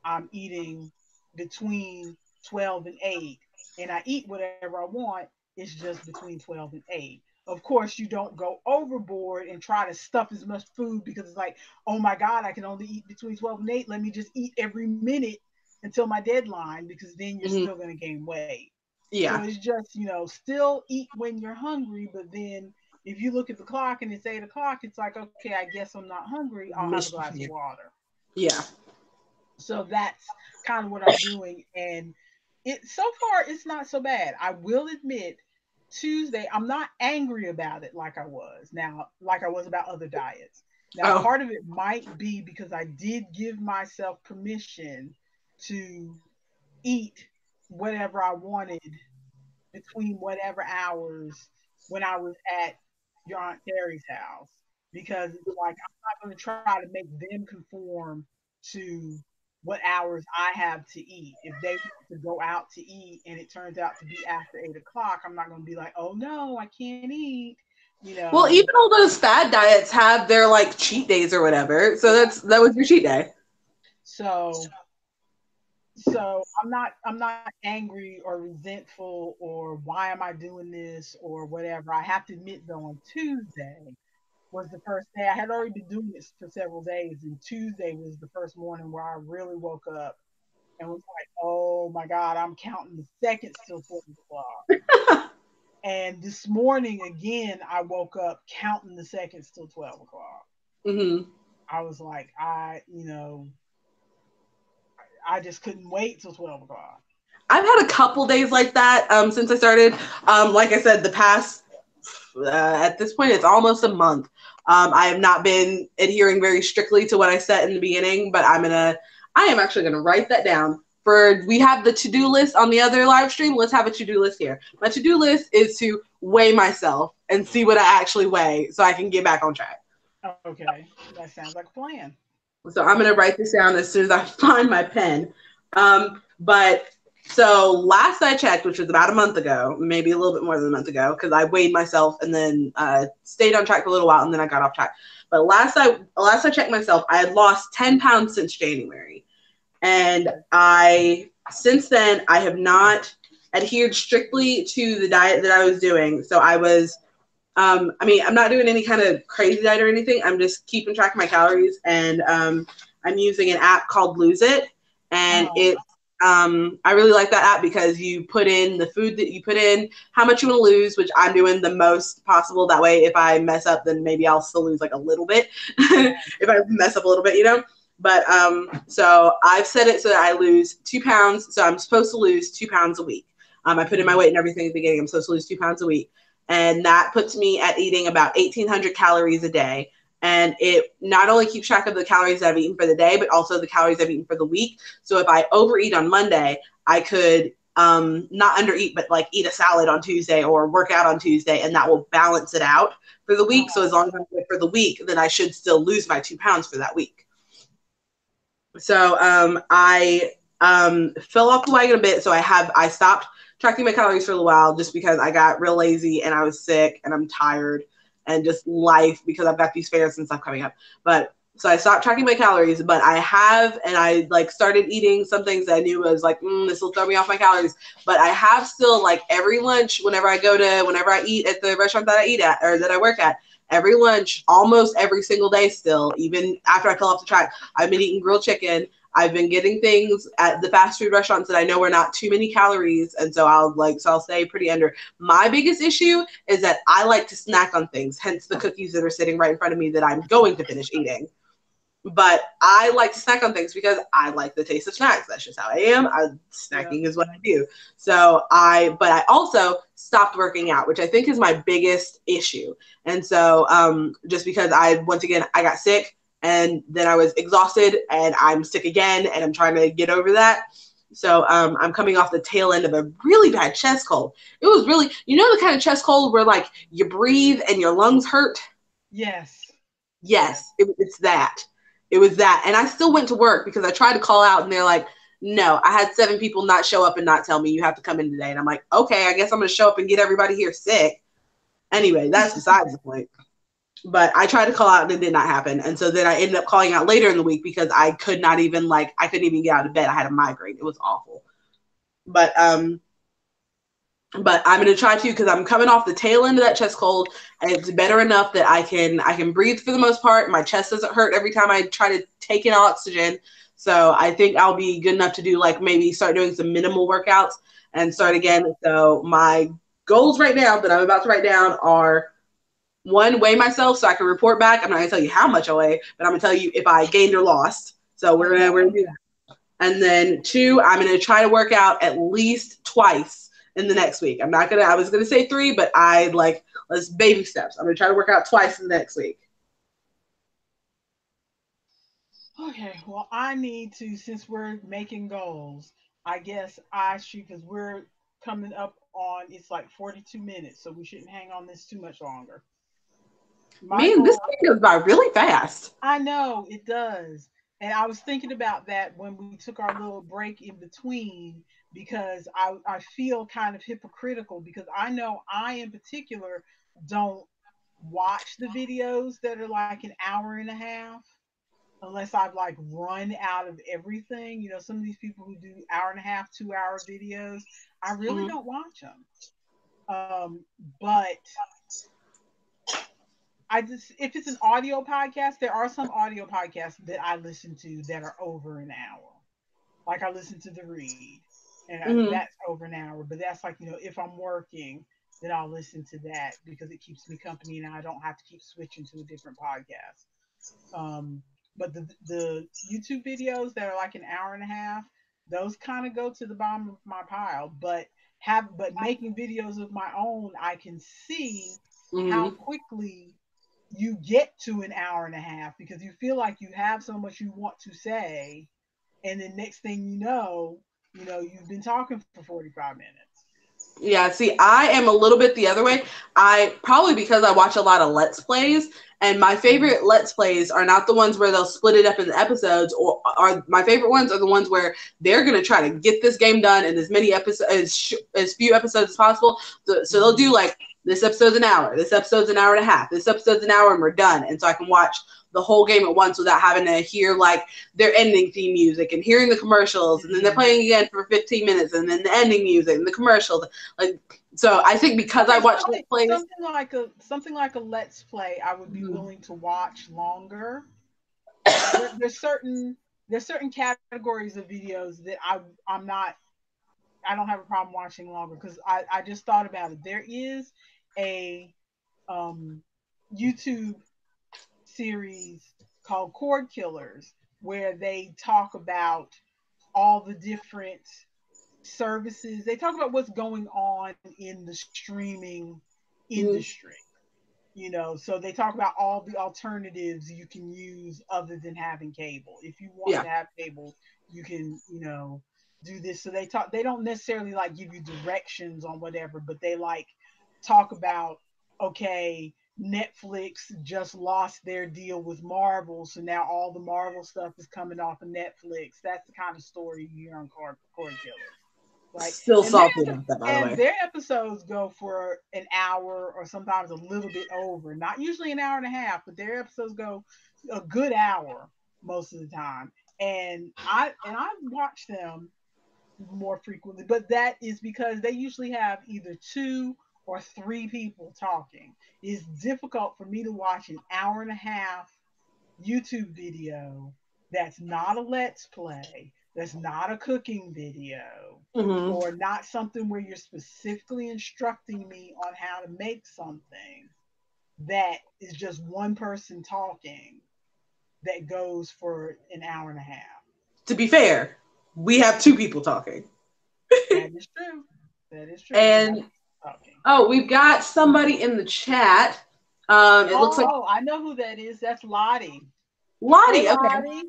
I'm eating between 12 and 8, and I eat whatever I want. It's just between 12 and 8. Of course, you don't go overboard and try to stuff as much food because it's like, oh my God, I can only eat between 12 and 8. Let me just eat every minute until my deadline because then you're Hmm. still going to gain weight. So Yeah. it's just, you know, still eat when you're hungry, but then if you look at the clock and it's 8 o'clock, it's like, okay, I guess I'm not hungry. I'll have a glass of water. Yeah. So that's kind of what I'm doing. And it so far it's not so bad. I will admit Tuesday, I'm not angry about it like I was. Now, like I was about other diets. Now, Oh. part of it might be because I did give myself permission to eat whatever I wanted between whatever hours when I was at your Aunt Terry's house. Because it's like I'm not going to try to make them conform to what hours I have to eat. If they want to go out to eat and it turns out to be after 8 o'clock, I'm not going to be like, oh no, I can't eat. You Well, know, even all those fad diets have their like cheat days or whatever. So yeah. that was your cheat day. So I'm not angry or resentful or why am I doing this or whatever. I have to admit though, on Tuesday was the first day. I had already been doing this for several days, and Tuesday was the first morning where I really woke up and was like, "Oh my God, I'm counting the seconds till 12 o'clock." And this morning again, I woke up counting the seconds till 12 o'clock. Hmm. I was like, I just couldn't wait till 12 o'clock. I've had a couple days like that since I started. Like I said, the past at this point it's almost a month. I have not been adhering very strictly to what I set in the beginning, but I am actually gonna write that down. For we have the to-do list on the other live stream. Let's have a to-do list here. My to-do list is to weigh myself and see what I actually weigh so I can get back on track. Okay, that sounds like a plan. So I'm gonna write this down as soon as I find my pen. But so last I checked, which was about a month ago, maybe a little bit more than a month ago, because I weighed myself and then stayed on track for a little while and then I got off track. But last I checked myself, I had lost 10 pounds since January, and I since then I have not adhered strictly to the diet that I was doing. So I was I mean, I'm not doing any kind of crazy diet or anything. I'm just keeping track of my calories, and I'm using an app called Lose It, and Uh-huh. I really like that app because you put in the food that you put in, how much you want to lose, which I'm doing the most possible. That way, if I mess up, then maybe I'll still lose like a little bit. If I mess up a little bit, you know. But so I've set it so that I lose 2 pounds. So I'm supposed to lose 2 pounds a week. I put in my weight and everything at the beginning. I'm supposed to lose 2 pounds a week, and that puts me at eating about 1,800 calories a day. And it not only keeps track of the calories that I've eaten for the day, but also the calories I've eaten for the week. So if I overeat on Monday, I could not undereat, but like eat a salad on Tuesday or work out on Tuesday, and that will balance it out for the week. So as long as I'm good for the week, then I should still lose my 2 pounds for that week. So I fell off the wagon a bit. So I stopped tracking my calories for a while just because I got real lazy and I was sick and I'm tired and just life because I've got these fairs and stuff coming up. But so I stopped tracking my calories, but I like started eating some things that I knew was like, this will throw me off my calories. But I have still like every lunch, whenever I eat at the restaurant that I eat at or that I work at, every lunch, almost every single day still, even after I fell off the track, I've been eating grilled chicken. I've been getting things at the fast food restaurants that I know are not too many calories. And so I'll stay pretty under. My biggest issue is that I like to snack on things, hence the cookies that are sitting right in front of me that I'm going to finish eating. But I like to snack on things because I like the taste of snacks. That's just how I am. Snacking is what I do. But I also stopped working out, which I think is my biggest issue. And so just because I got sick and then I was exhausted and I'm sick again and I'm trying to get over that. So I'm coming off the tail end of a really bad chest cold. It was really, the kind of chest cold where like you breathe and your lungs hurt. Yes. Yes, it's that. It was that. And I still went to work because I tried to call out and they're like, no, I had 7 people not show up and not tell me you have to come in today. And I'm like, okay, I guess I'm going to show up and get everybody here sick. Anyway, that's besides the point. But I tried to call out and it did not happen. And so then I ended up calling out later in the week because I couldn't even get out of bed. I had a migraine. It was awful. But I'm going to try to because I'm coming off the tail end of that chest cold, and it's better enough that I can breathe for the most part. My chest doesn't hurt every time I try to take in oxygen. So I think I'll be good enough to do like maybe start doing some minimal workouts and start again. So my goals right now that I'm about to write down are: 1, weigh myself so I can report back. I'm not going to tell you how much I weigh, but I'm going to tell you if I gained or lost. So we're going to do that. And then 2, I'm going to try to work out at least twice in the next week. I was going to say 3, but let's baby steps. I'm going to try to work out twice in the next week. Okay, well, I need to, since we're making goals, I guess I should, because we're coming up on, it's like 42 minutes, so we shouldn't hang on this too much longer. My Man, this goal, thing goes by really fast. I know it does. And I was thinking about that when we took our little break in between because I feel kind of hypocritical because I know I, in particular, don't watch the videos that are like an hour and a half unless I've like run out of everything. Some of these people who do hour and a half, 2 hour videos, I really Mm-hmm. don't watch them. But if it's an audio podcast, there are some audio podcasts that I listen to that are over an hour. Like I listen to The Read, and Mm-hmm. that's over an hour. But that's like, if I'm working, then I'll listen to that because it keeps me company and I don't have to keep switching to a different podcast. But the YouTube videos that are like an hour and a half, those kind of go to the bottom of my pile. But making videos of my own, I can see how Mm-hmm. quickly you get to an hour and a half because you feel like you have so much you want to say, and then next thing you've been talking for 45 minutes. Yeah, see, I am a little bit the other way. I probably because I watch a lot of Let's Plays, and my favorite Let's Plays are not the ones where they'll split it up into episodes, or are my favorite ones are the ones where they're going to try to get this game done in as many episodes as few episodes as possible. So they'll do like this episode's an hour, this episode's an hour and a half, this episode's an hour, and we're done. And so I can watch the whole game at once without having to hear like their ending theme music and hearing the commercials, and then they're playing again for 15 minutes, and then the ending music and the commercials. Like, so I think because I Okay, watch Let's Plays. something like a Let's Play, I would be Mhm. willing to watch longer. There's certain there's certain categories of videos that I'm not, I don't have a problem watching longer because I just thought about it. There is a um YouTube series called Cord Killers where they talk about all the different services. They talk about what's going on in the streaming Mm-hmm. industry. So they talk about all the alternatives you can use other than having cable. If you want Yeah. to have cable, you can, do this. So they don't necessarily like give you directions on whatever, but they like talk about, okay, Netflix just lost their deal with Marvel, so now all the Marvel stuff is coming off of Netflix. That's the kind of story you hear on Cord Killers. Like, Still and their salty about that, by the and way. their episodes go for an hour or sometimes a little bit over. Not usually an hour and a half, but their episodes go a good hour most of the time. And I watch them more frequently, but that is because they usually have either two or three people talking. It's difficult for me to watch an hour and a half YouTube video that's not a let's play, that's not a cooking video, Mm-hmm. or not something where you're specifically instructing me on how to make something, that is just one person talking that goes for an hour and a half. To be fair, we have two people talking. That is true. That is true. We have And talking. oh, we've got somebody in the chat. It looks like Oh, I know who that is. That's Lottie. Hey, Lottie. Okay. Lottie.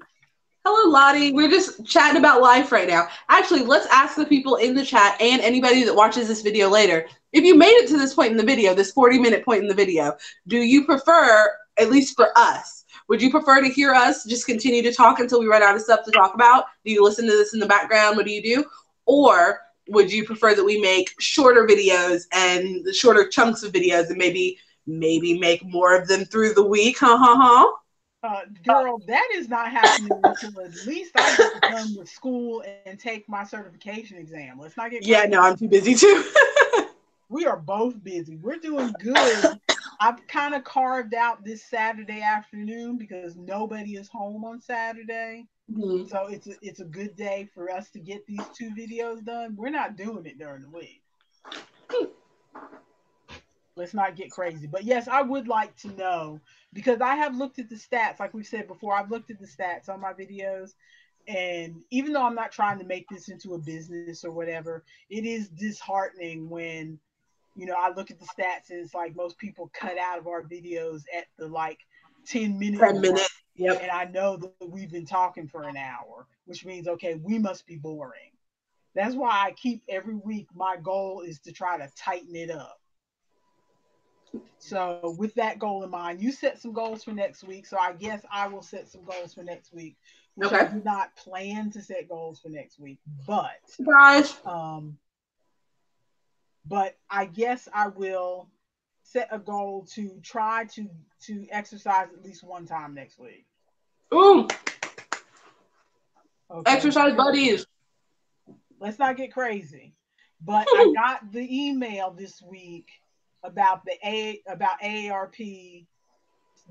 Hello, Lottie. We're just chatting about life right now. Actually, let's ask the people in the chat and anybody that watches this video later, if you made it to this point in the video, this 40-minute point in the video, do you prefer, at least for us, would you prefer to hear us just continue to talk until we run out of stuff to talk about? Do you listen to this in the background? What do you do? Or would you prefer that we make shorter videos and the shorter chunks of videos and maybe make more of them through the week? Ha ha ha. Girl, that is not happening until at least I get done with school and take my certification exam. Let's not get Yeah, crazy. no, I'm too busy too. We are both busy. We're doing good. I've kind of carved out this Saturday afternoon because nobody is home on Saturday. Mhm. So it's a good day for us to get these two videos done. We're not doing it during the week. Let's not get crazy. But yes, I would like to know because I have looked at the stats, like we said before, I've looked at the stats on my videos. And even though I'm not trying to make this into a business or whatever, it is disheartening when, I look at the stats and it's like most people cut out of our videos at the like 10-minute 10 mark. minutes. Yep. And I know that we've been talking for an hour, which means, okay, we must be boring. That's why I keep every week, my goal is to try to tighten it up. So, with that goal in mind, you set some goals for next week. So, I guess I will set some goals for next week, which I Okay. did not plan to set goals for next week, Surprise. um, but I guess I will set a goal to try to exercise at least one time next week. Ooh, Okay, exercise so buddies. let's not get crazy. But I got the email this week about about AARP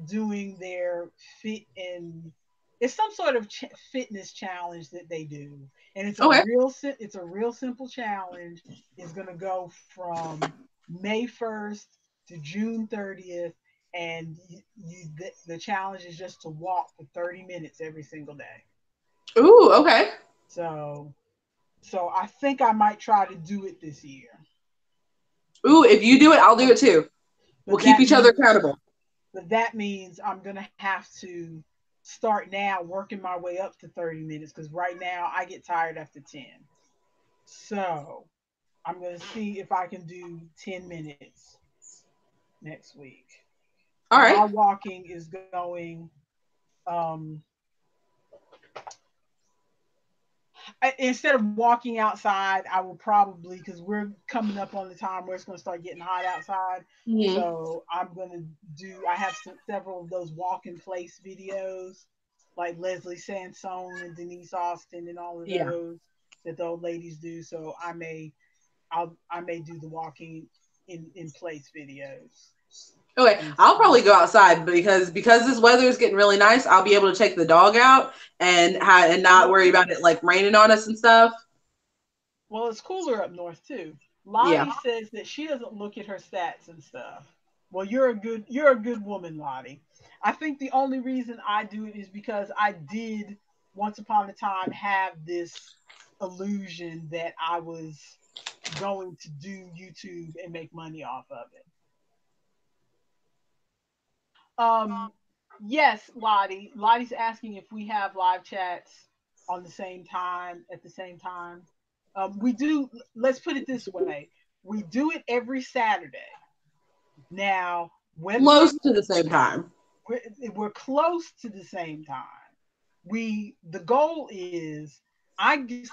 doing their fit and it's some sort of fitness challenge that they do, and Okay. it's a real simple challenge. It's going to go from May 1st to June 30th, and the challenge is just to walk for 30 minutes every single day. Ooh, okay. So I think I might try to do it this year. Ooh, if you do it, I'll do it too. We'll But keep that each other means accountable. I'm gonna have to start now working my way up to 30 minutes because right now I get tired after 10. So I'm gonna see if I can do 10 minutes next week. All My right. walking is going um instead of walking outside, I will probably because we're coming up on the time where it's going to start getting hot outside. Mm-hmm. So I'm going to I have several of those walk in place videos, like Leslie Sansone and Denise Austin and all of Yeah. those that the old ladies do. So I may do the walking in place videos. Okay, I'll probably go outside because this weather is getting really nice. I'll be able to take the dog out and not worry about it like raining on us and stuff. Well, it's cooler up north too. Yeah. Lottie says that she doesn't look at her stats and stuff. Well, you're a good woman, Lottie. I think the only reason I do it is because I did once upon a time have this illusion that I was going to do YouTube and make money off of it. Um, yes, Lottie. Lottie's asking if we have live chats on the same time at the same time. We do. Let's put it this way: we do it every Saturday. Now, whether Close to the same time. we're close to the same time, the goal is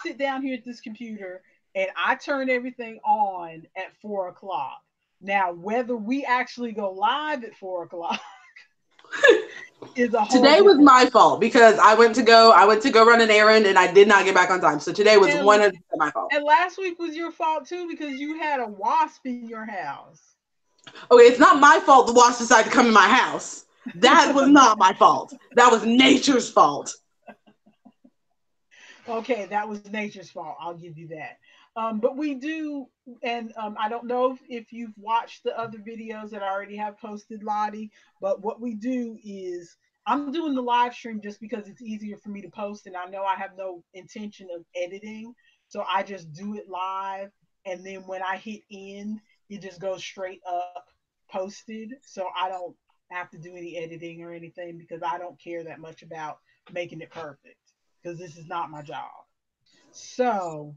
sit down here at this computer and I turn everything on at 4 o'clock. Now, whether we actually go live at 4 o'clock is a whole Today was different. my fault because I went to go run an errand and I did not get back on time. So today was And 100% my fault. and last week was your fault too because you had a wasp in your house. Okay, it's not my fault the wasp decided to come in my house. That was not my fault. That was nature's fault. Okay, that was nature's fault. I'll give you that. But we do, and I don't know if you've watched the other videos that I already have posted, Lottie. But what we do is I'm doing the live stream just because it's easier for me to post, and I know I have no intention of editing, so I just do it live, and then when I hit end, it just goes straight up posted, so I don't have to do any editing or anything because I don't care that much about making it perfect because this is not my job. So,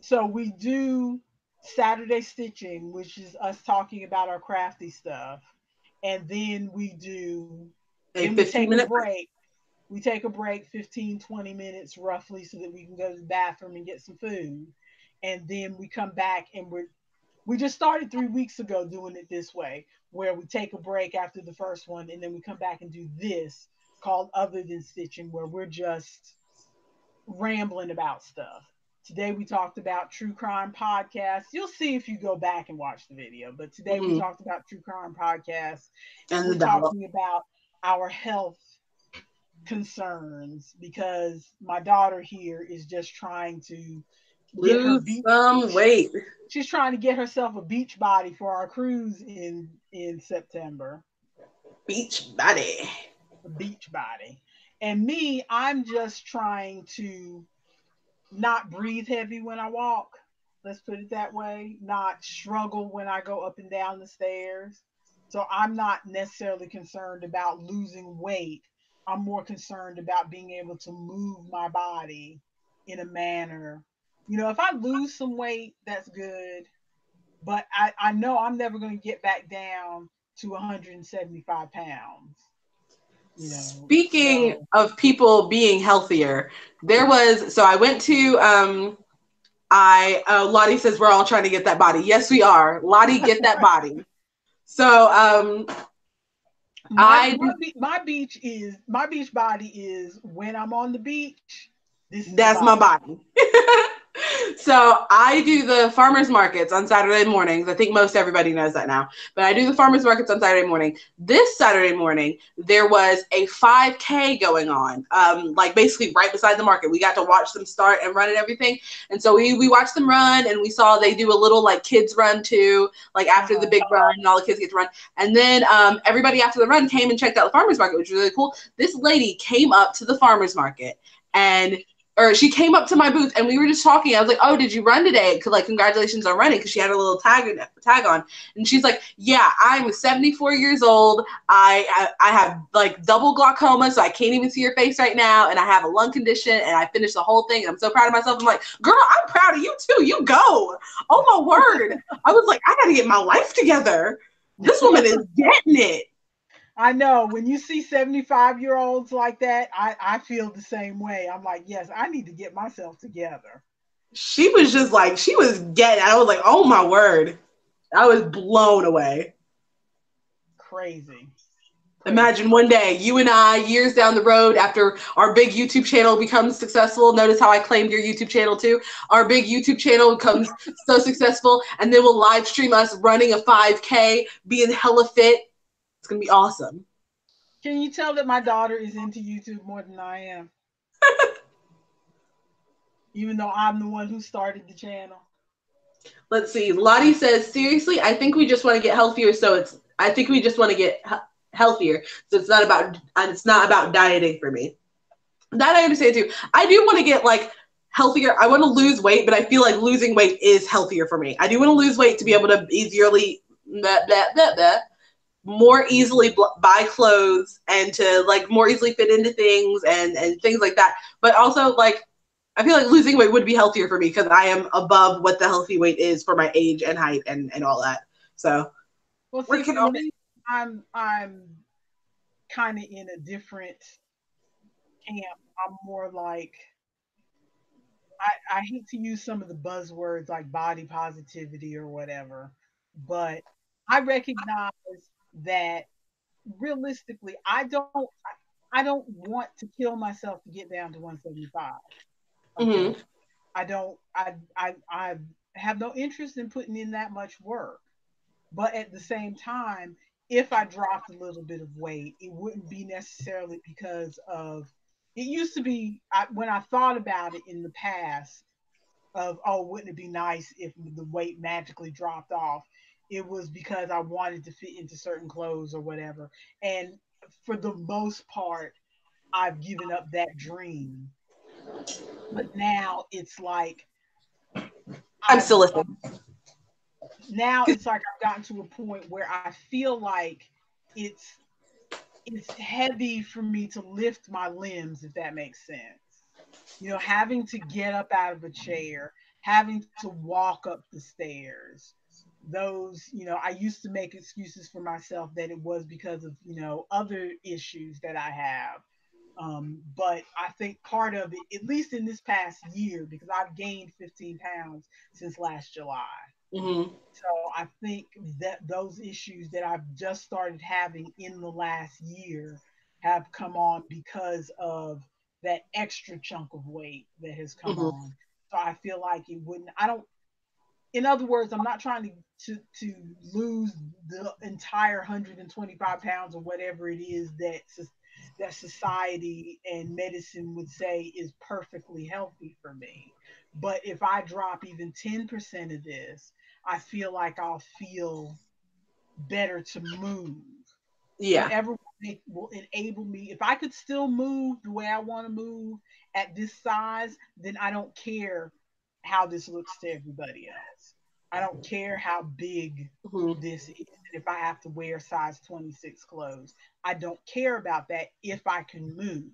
so we do Saturday stitching, which is us talking about our crafty stuff, and A then we 15 take a minute break. break. We take a break 15, 20 minutes roughly so that we can go to the bathroom and get some food. And then we come back and we just started 3 weeks ago doing it this way, where we take a break after the first one and then we come back and do this called Other Than Stitching, where we're just rambling about stuff. Today we talked about true crime podcasts. You'll see if you go back and watch the video, but today we Mm-hmm. talked about true crime podcasts. And the We're dog. talking about our health concerns because my daughter here is just trying to get her Lose beach. some weight. She's trying to get herself a beach body for our cruise in September. Beach body. A beach body. And me, I'm just trying to not breathe heavy when I walk. Let's put it that way. Not struggle when I go up and down the stairs. So I'm not necessarily concerned about losing weight. I'm more concerned about being able to move my body in a manner. If I lose some weight, that's good. But I know I'm never going to get back down to 175 pounds. Speaking So of people being healthier, so I went to Lottie says we're all trying to get that body. Yes, we are. Lottie, get that body. So my, my my beach body is when I'm on the beach. This is the that's my body. body. So I do the farmers markets on Saturday mornings. I think most everybody knows that now. But I do the farmers markets on Saturday morning. This Saturday morning, there was a 5K going on, like basically right beside the market. We got to watch them start and run and everything. And so we watched them run, and we saw they do a little like kids run too, like after the big run, and all the kids get to run. And then everybody after the run came and checked out the farmers market, which was really cool. This lady came up to the farmers market and or she came up to my booth and we were just talking. I was like, "Oh, did you run today? Like, congratulations on running," because she had a little tag on. And she's like, "Yeah, I'm 74 years old. I have like double glaucoma, so I can't even see your face right now, and I have a lung condition, and I finished the whole thing. And I'm so proud of myself." I'm like, "Girl, I'm proud of you too. You go." Oh my word! I was like, I got to get my life together. This woman is getting it. I know when you see 75-year-olds like that, I feel the same way. I'm like, yes, I need to get myself together. She was just like, she was getting it. I was like, oh my word. I was blown away. Crazy. Crazy. Imagine one day, you and I, years down the road, after our big YouTube channel becomes successful. Notice how I claimed your YouTube channel too. Our big YouTube channel becomes so successful, and then we'll live stream us running a 5K, being hella fit. It's gonna be awesome. Can you tell that my daughter is into YouTube more than I am? Even though I'm the one who started the channel. Let's see. Lottie says, seriously, I think we just want to get healthier. I think we just want to get healthier. So it's not about dieting for me. That I understand too. I do want to get like healthier. I want to lose weight, but I feel like losing weight is healthier for me. I do want to lose weight to be able to more easily buy clothes and to like more easily fit into things and things like that. But also like I feel like losing weight would be healthier for me because I am above what the healthy weight is for my age and height and all that. So Well, see, for me, I'm kind of in a different camp. I'm more like I hate to use some of the buzzwords like body positivity or whatever, but I recognize that realistically, I don't want to kill myself to get down to 175. mm-hmm. Okay, I don't I have no interest in putting in that much work. But at the same time, if I dropped a little bit of weight, it wouldn't be necessarily because of it used to be when I thought about it in the past of, oh, wouldn't it be nice if the weight magically dropped off? It was because I wanted to fit into certain clothes or whatever. And for the most part, I've given up that dream. But now it's like I'm I've still listening. now it's like I've gotten to a point where I feel like it's it's heavy for me to lift my limbs, if that makes sense. You know, having to get up out of a chair, having to walk up the stairs. Those, I used to make excuses for myself that it was because of, other issues that I have. But I think part of it, at least in this past year, because I've gained 15 pounds since last July. Mm-hmm. So I think that those issues that I've just started having in the last year have come on because of that extra chunk of weight that has come Mm-hmm. on. So I feel like it wouldn't, I don't, in other words, I'm not trying to lose the entire 125 pounds or whatever it is that society and medicine would say is perfectly healthy for me. But if I drop even 10% of this, I feel like I'll feel better to move. Yeah. Whatever will enable me. If I could still move the way I want to move at this size, then I don't care how this looks to everybody else. I don't care how big Mm-hmm. this is. If I have to wear size 26 clothes, I don't care about that if I can move.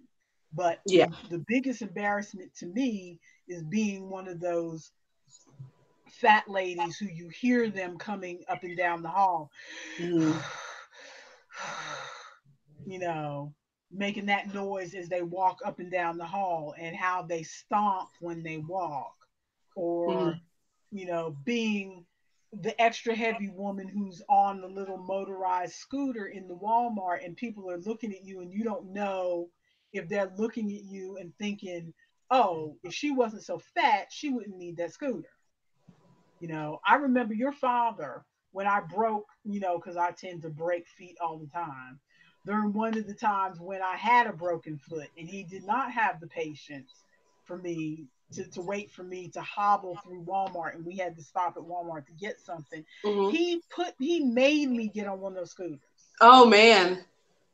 But Yeah. the biggest embarrassment to me is being one of those fat ladies who you hear them coming up and down the hall. Mm-hmm. you know, Making that noise as they walk up and down the hall and how they stomp when they walk, Mm-hmm. or, being the extra heavy woman who's on the little motorized scooter in the Walmart and people are looking at you and you don't know if they're looking at you and thinking, oh, if she wasn't so fat, she wouldn't need that scooter. I remember your father when I broke, because I tend to break feet all the time. During one of the times when I had a broken foot and he did not have the patience for me to wait for me to hobble through Walmart and we had to stop at Walmart to get something. Mm-hmm. He made me get on one of those scooters. Oh man.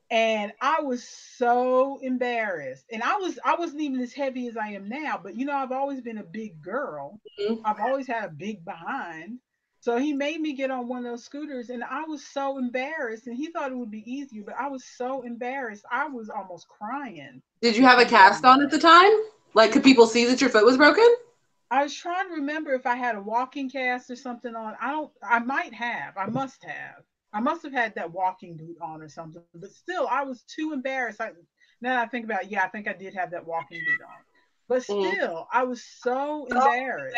And I was so embarrassed. And I wasn't even as heavy as I am now, but I've always been a big girl. Mm-hmm. I've always had a big behind. So he made me get on one of those scooters and I was so embarrassed and he thought it would be easier, but I was so embarrassed. I was almost crying Did you at have a the cast end. on at the time? Like, could people see that your foot was broken? I was trying to remember if I had a walking cast or something on. I might have. I must have. I must have had that walking boot on or something. But still, I was too embarrassed. Now that I think about it, yeah, I think I did have that walking boot on. But Mm. still, I was so embarrassed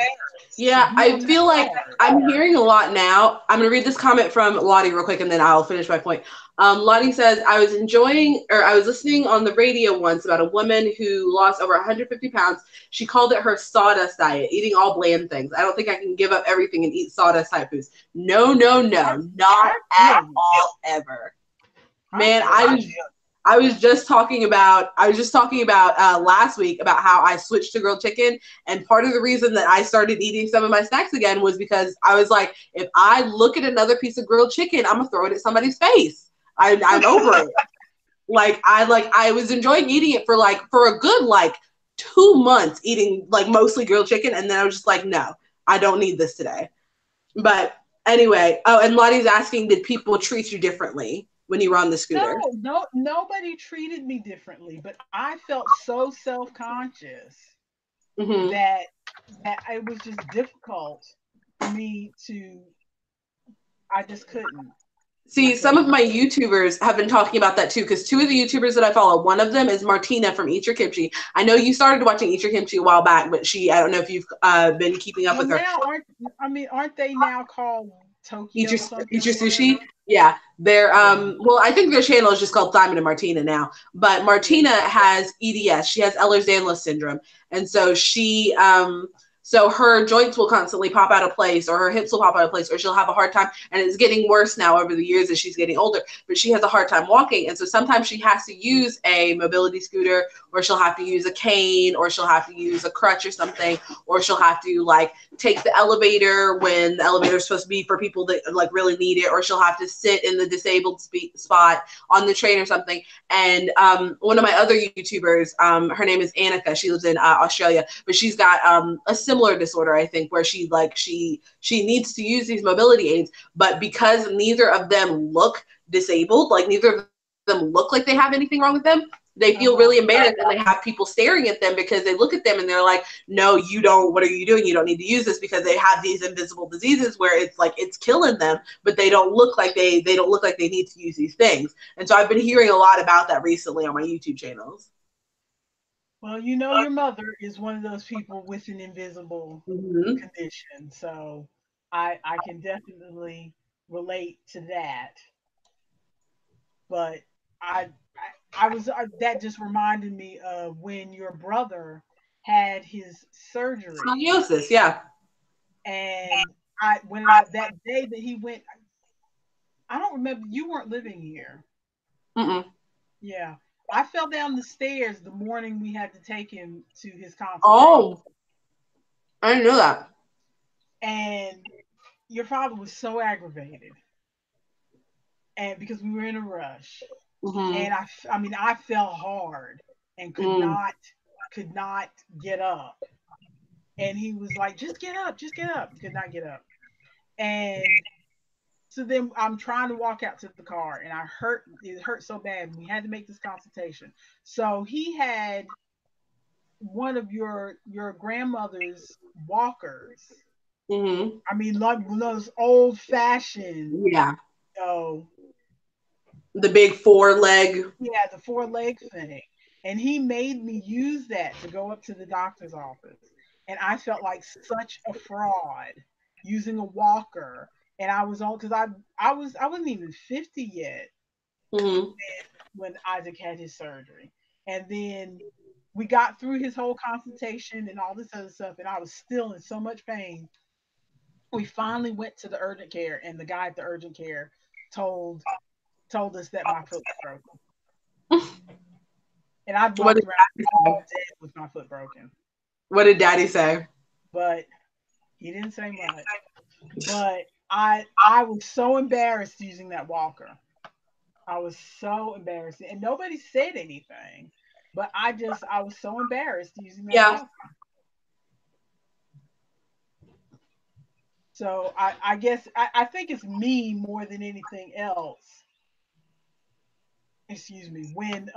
to Yeah, be I on that feel like card. I'm hearing a lot now. I'm gonna read this comment from Lottie real quick, and then I'll finish my point. Lottie says, I was listening on the radio once about a woman who lost over 150 pounds. She called it her sawdust diet, eating all bland things. I don't think I can give up everything and eat sawdust type foods. No, no, I, no, not I at feel you. all, ever. I Man, feel you. I was just talking about last week about how I switched to grilled chicken, and part of the reason that I started eating some of my snacks again was because I was like, if I look at another piece of grilled chicken, I'm gonna throw it at somebody's face. I'm over it. I was enjoying eating it for a good 2 months, eating like mostly grilled chicken, and then I was just like, no, I don't need this today. But anyway, oh, and Lottie's asking, did people treat you differently when you were on the No, scooter? no, nobody treated me differently, but I felt so self-conscious Mm-hmm. that it was just difficult for me to. I just couldn't. I See, some of couldn't. my YouTubers have been talking about that too, because two of the YouTubers that I follow, one of them is Martina from Eat Your Kimchi. I know you started watching Eat Your Kimchi a while back, but I don't know if you've been keeping up Well, with her. now aren't they now called Eat Tokyo Your something Eat or Your Sushi. whatever? Yeah, they're Yeah, well, I think their channel is just called Simon and Martina now. But yeah. Martina has EDS. She has Ehlers-Danlos syndrome, and so her joints will constantly pop out of place, or her hips will pop out of place, or she'll have a hard time. And it's getting worse now over the years as she's getting older. But she has a hard time walking, and so sometimes she has to use a mobility scooter, or she'll have to use a cane, or she'll have to use a crutch or something, or she'll have to take the elevator when the elevator is supposed to be for people that really need it, or she'll have to sit in the disabled spot on the train or something. And one of my other YouTubers, her name is Annika. She lives in Australia, but she's got a similar disorder, I think, where she needs to use these mobility aids, but because neither of them look disabled, neither of them look like they have anything wrong with them, they feel really Uh-huh. embarrassed, and they have people staring at them because they look at them and they're like, no, you don't, what are you doing? You don't need to use this, because they have these invisible diseases where it's killing them, but they don't look like they need to use these things. And so I've been hearing a lot about that recently on my YouTube channels. Well, you know your mother is one of those people with an invisible Mm-hmm. condition, so I can definitely relate to that. But I was that just reminded me of when your brother had his surgery, Scoliosis, yeah. and I that day that he went, I don't remember, you weren't living here. Mm-mm. Yeah, I fell down the stairs the morning we had to take him to his consultation, Oh, I didn't know that. and your father was so aggravated, and because we were in a rush, Mm-hmm. and I mean I fell hard and Mm. could not get up, and he was like, just get up, could not get up, and so then I'm trying to walk out to the car, and it hurt so bad, and we had to make this consultation. So he had one of your grandmother's walkers. Mm-hmm. I mean, like those old fashioned, Yeah, oh, the big four leg. yeah, the four-leg thing. And he made me use that to go up to the doctor's office. And I felt like such a fraud using a walker. And I was on because I wasn't even 50 yet Mm-hmm. when Isaac had his surgery. And then we got through his whole consultation and all this other stuff, and I was still in so much pain. We finally went to the urgent care, and the guy at the urgent care told told us that my foot was broken. And I'd What walked did around Daddy all say? day with my foot broken. What did Daddy say? But he didn't say much. But I was so embarrassed using that walker. I was so embarrassed. And nobody said anything. But I was so embarrassed using that Yeah. walker. So I guess I think it's me more than anything else. Excuse me. When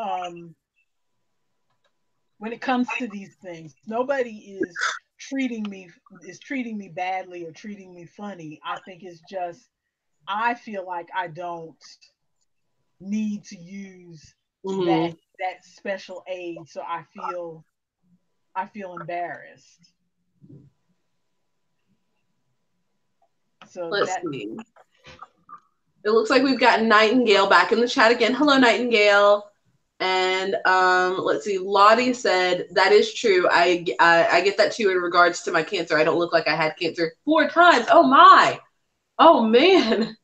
it comes to these things, nobody treating me treating me badly or treating me funny. I think it's just I feel like I don't need to use Mm-hmm. that special aid, so I feel I feel embarrassed. So Let's that see. It looks like we've got Nightingale back in the chat again. Hello, Nightingale. And let's see. Lottie said that is true. I get that too in regards to my cancer. I don't look like I had cancer 4 times. Oh my. Oh man.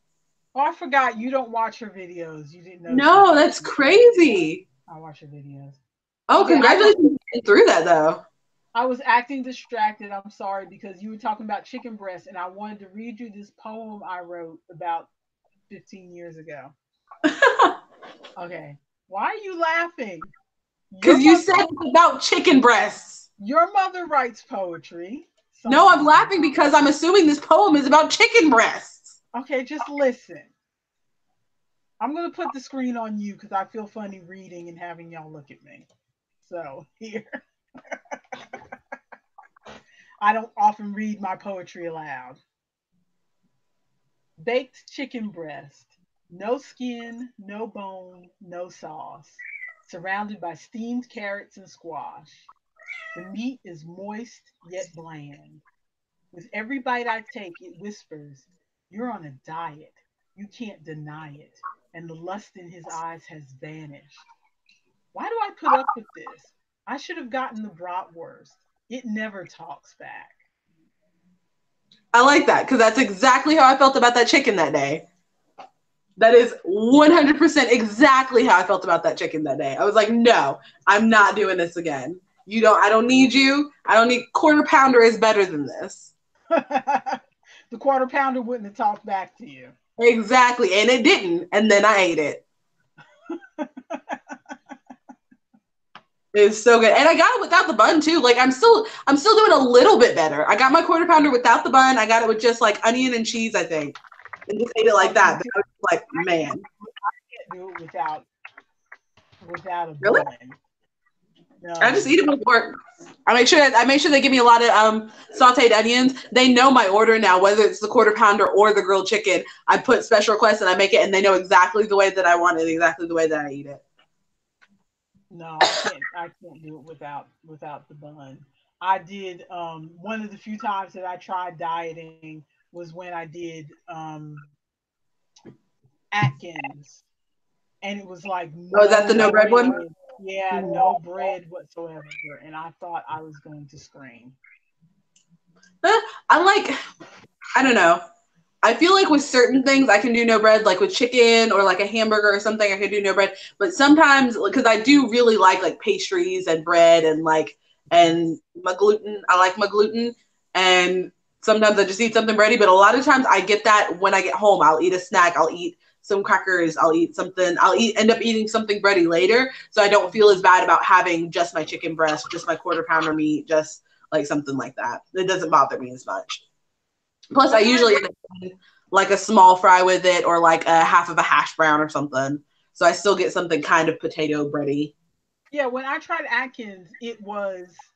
oh, I forgot you don't watch her videos. You didn't know she No, had. that's crazy. I watch her videos. Oh, Okay, congratulations on getting through that though. I was acting distracted. I'm sorry because you were talking about chicken breast, and I wanted to read you this poem I wrote about 15 years ago. Okay, why are you laughing? Because Your you said mother, it's about chicken breasts. your mother writes poetry No, I'm sometimes. laughing because I'm assuming this poem is about chicken breasts. Okay, just listen. I'm gonna put the screen on you because I feel funny reading and having y'all look at me. So here, I don't often read my poetry aloud. Baked chicken breast, no skin, no bone, no sauce, surrounded by steamed carrots and squash. The meat is moist yet bland. With every bite I take, it whispers, "You're on a diet. You can't deny it." And the lust in his eyes has vanished. Why do I put up with this? I should have gotten the bratwurst. It never talks back. I like that because that's exactly how I felt about that chicken that day. That is 100% exactly how I felt about that chicken that day. I was like, no, I'm not doing this again. I don't need you. I don't need quarter pounder is better than this. The quarter pounder wouldn't have talked back to you. Exactly. And it didn't. And then I ate it. It was so good. And I got it without the bun too. Like I'm still doing a little bit better. I got my quarter pounder without the bun. I got it with just like onion and cheese, I think. And just ate it like Oh, me that. But too. I was like, man. I can't do it without a Really? bun. I just No. eat it before. I make sure they give me a lot of sautéed onions. They know my order now, whether it's the quarter pounder or the grilled chicken. I put special requests and I make it, and they know exactly the way that I want it, exactly the way that I eat it. No, I can't do it without the bun. I did one of the few times that I tried dieting was when I did Atkins, and it was like Oh, is that the no no bread one? bread. Yeah, no bread whatsoever, and I thought I was going to scream. I like. I don't know. I feel like with certain things I can do no bread, like with chicken or like a hamburger or something, I can do no bread. But sometimes, because I do really like pastries and bread and my gluten. I like my gluten, and sometimes I just eat something bready. But a lot of times I get that when I get home. I'll eat a snack. I'll eat some crackers. I'll eat something. End up eating something bready later, so I don't feel as bad about having just my chicken breast, just my quarter pounder meat, just like something like that. It doesn't bother me as much. Plus, I When I usually end up eating like a small fry with it or like a half of a hash brown or something. So I still get something kind of potato bready. yeah, when I tried Atkins, it was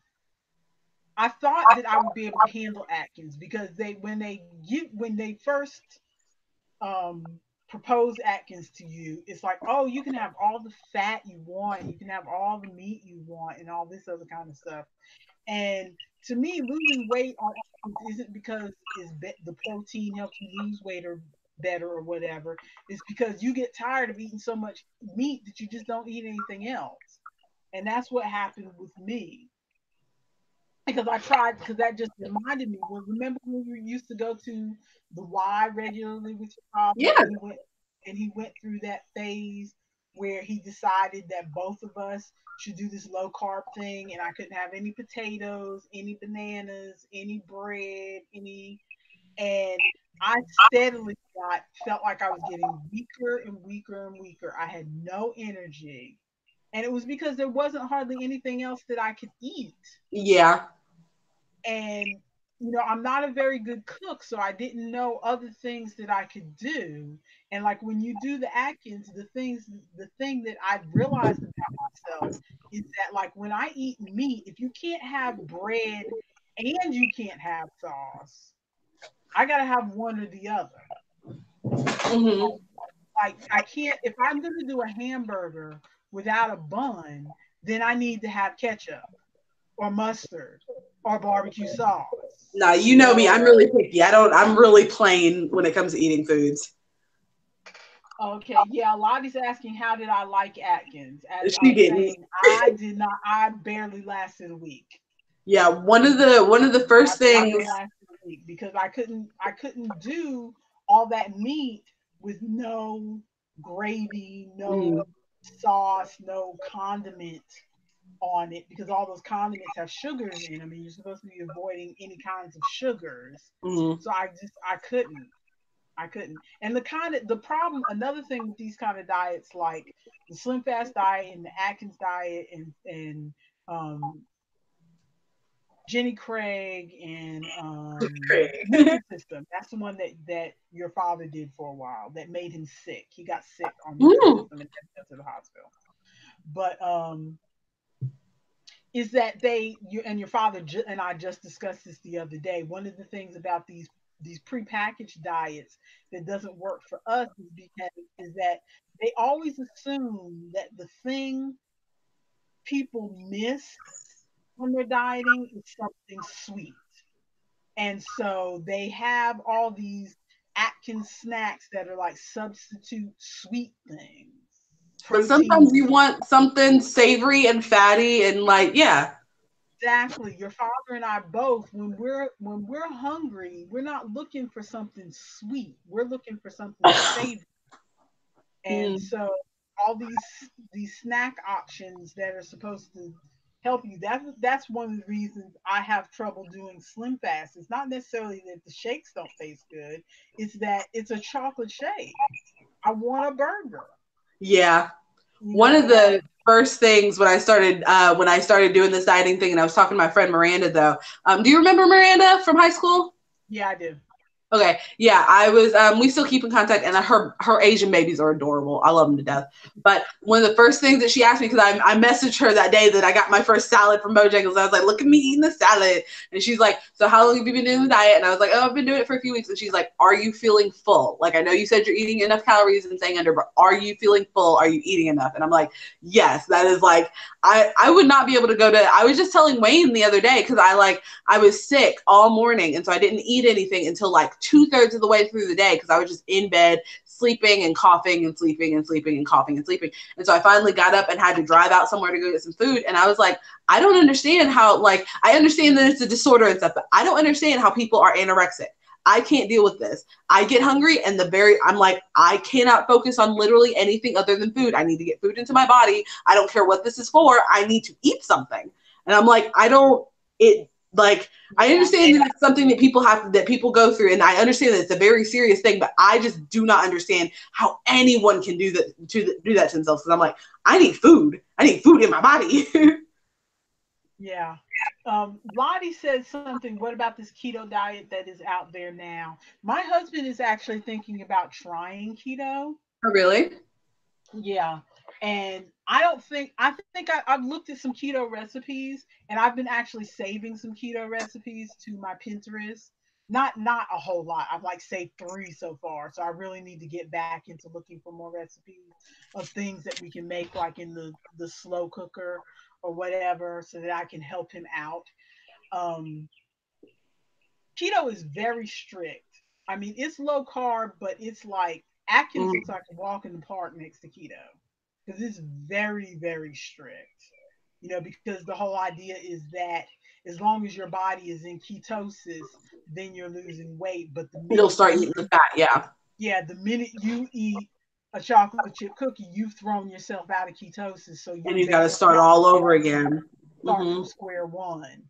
I thought that I would be able to handle Atkins because when they first um propose Atkins to you, it's like, oh, you can have all the fat you want, you can have all the meat you want, and all this other kind of stuff. And to me, losing weight on Atkins isn't because the protein helps you lose weight or better or whatever. It's because you get tired of eating so much meat that you just don't eat anything else. And that's what happened with me because I tried because that just reminded me. Well, remember when we used to go to the Y regularly with your father, Yeah. and he went through that phase where he decided that both of us should do this low carb thing, and I couldn't have any potatoes, any bananas, any bread, any, and I steadily felt like I was getting weaker and weaker and weaker. I had no energy, and it was because there wasn't hardly anything else that I could eat. Yeah. And I'm not a very good cook, so I didn't know other things that I could do. And like when you do the Atkins, the thing that I realized about myself is that like when I eat meat, if you can't have bread and you can't have sauce, I gotta have one or the other. Hmm. Like I can't, if I'm gonna do a hamburger without a bun, then I need to have ketchup. or mustard or barbecue sauce. Nah, you know me. I'm really picky. I'm really plain when it comes to eating foods. Okay, yeah, Lottie's asking how did I like Atkins? As She I'm didn't. saying, I did not. I barely lasted a week. Yeah, one of the first I things. barely lasted a week because I couldn't do all that meat with no gravy, no Mm, sauce, no condiment on it because all those condiments have sugars in them and you're supposed to be avoiding any kinds of sugars. mm. So I couldn't. And the problem, another thing with these kind of diets, like the Slim Fast diet and the Atkins diet and um, Jenny Craig and Metric System. That's the one that your father did for a while. That made him sick. He got sick on Metric Mm. System and had to go to the hospital. But is that you and your father and I just discussed this the other day. One of the things about these prepackaged diets that doesn't work for us is that they always assume that the thing people miss when they're dieting is something sweet. And so they have all these Atkins snacks that are like substitute sweet things, But sometimes protein. you want something savory and fatty and like, yeah. Exactly. Your father and I both, when we're hungry, we're not looking for something sweet. We're looking for something savory. And Mm. so all these snack options that are supposed to help you, that's one of the reasons I have trouble doing slim fast. It's not necessarily that the shakes don't taste good, it's that it's a chocolate shake. I want a burger. Yeah. You One of know, like the first things when I started doing this dieting thing, and I was talking to my friend Miranda though. Do you remember Miranda from high school? yeah, I do. Okay, yeah, I was. We still keep in contact, and her Asian babies are adorable. I love them to death. But one of the first things that she asked me, because I messaged her that day that I got my first salad from Bojangles, I was like, "Look at me eating the salad," and she's like, "So how long have you been doing the diet?" And I was like, "Oh, I've been doing it for a few weeks." And she's like, "Are you feeling full? Like I know you said you're eating enough calories and staying under, but are you feeling full? Are you eating enough?" And I'm like, "Yes, that is like I would not be able to go to." I was just telling Wayne the other day because I was sick all morning, and so I didn't eat anything until like 2/3 of the way through the day because I was just in bed sleeping and coughing and sleeping and sleeping and coughing and sleeping. And so I finally got up and had to drive out somewhere to go get some food. And I was like, I don't understand how, like, I understand that it's a disorder and stuff, but I don't understand how people are anorexic. I can't deal with this. I get hungry and I'm like, I cannot focus on literally anything other than food. I need to get food into my body. I don't care what this is for. I need to eat something. And I'm like, it, like, I Yeah. understand that it's something that people go through, and I understand that it's a very serious thing, but I just do not understand how anyone can do that to themselves. Because I'm like, I need food. I need food in my body. Yeah. Lottie said something. What about this keto diet that is out there now? My husband is actually thinking about trying keto. Oh, really? Yeah. And I've looked at some keto recipes and I've been actually saving some keto recipes to my Pinterest. Not a whole lot. I've like saved three so far. So I really need to get back into looking for more recipes of things that we can make like in the slow cooker or whatever so that I can help him out. Um, Keto is very strict. I mean, it's low carb, but it's like Atkins looks Mm. like a walk in the park next to keto because it's very, very strict. Because the whole idea is that as long as your body is in ketosis, then you're losing weight. But the You'll minute start eating the fat, yeah. the minute you eat a chocolate chip cookie, you've thrown yourself out of ketosis. So you're And you got to basically start all over again. start from Hmm. square one.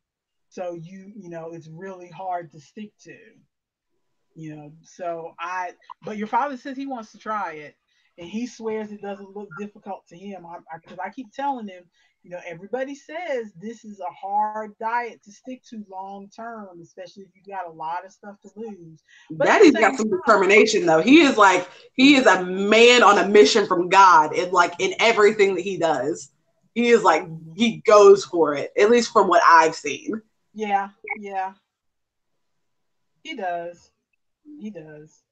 So it's really hard to stick to. So but your father says he wants to try it, and he swears it doesn't look difficult to him. Because I keep telling him, everybody says this is a hard diet to stick to long term, especially if you got a lot of stuff to lose. But at the Daddy's got same some time, determination though. He is a man on a mission from God in everything that he does. He is like mhm, he goes for it, at least from what I've seen. yeah, yeah, he does, he does.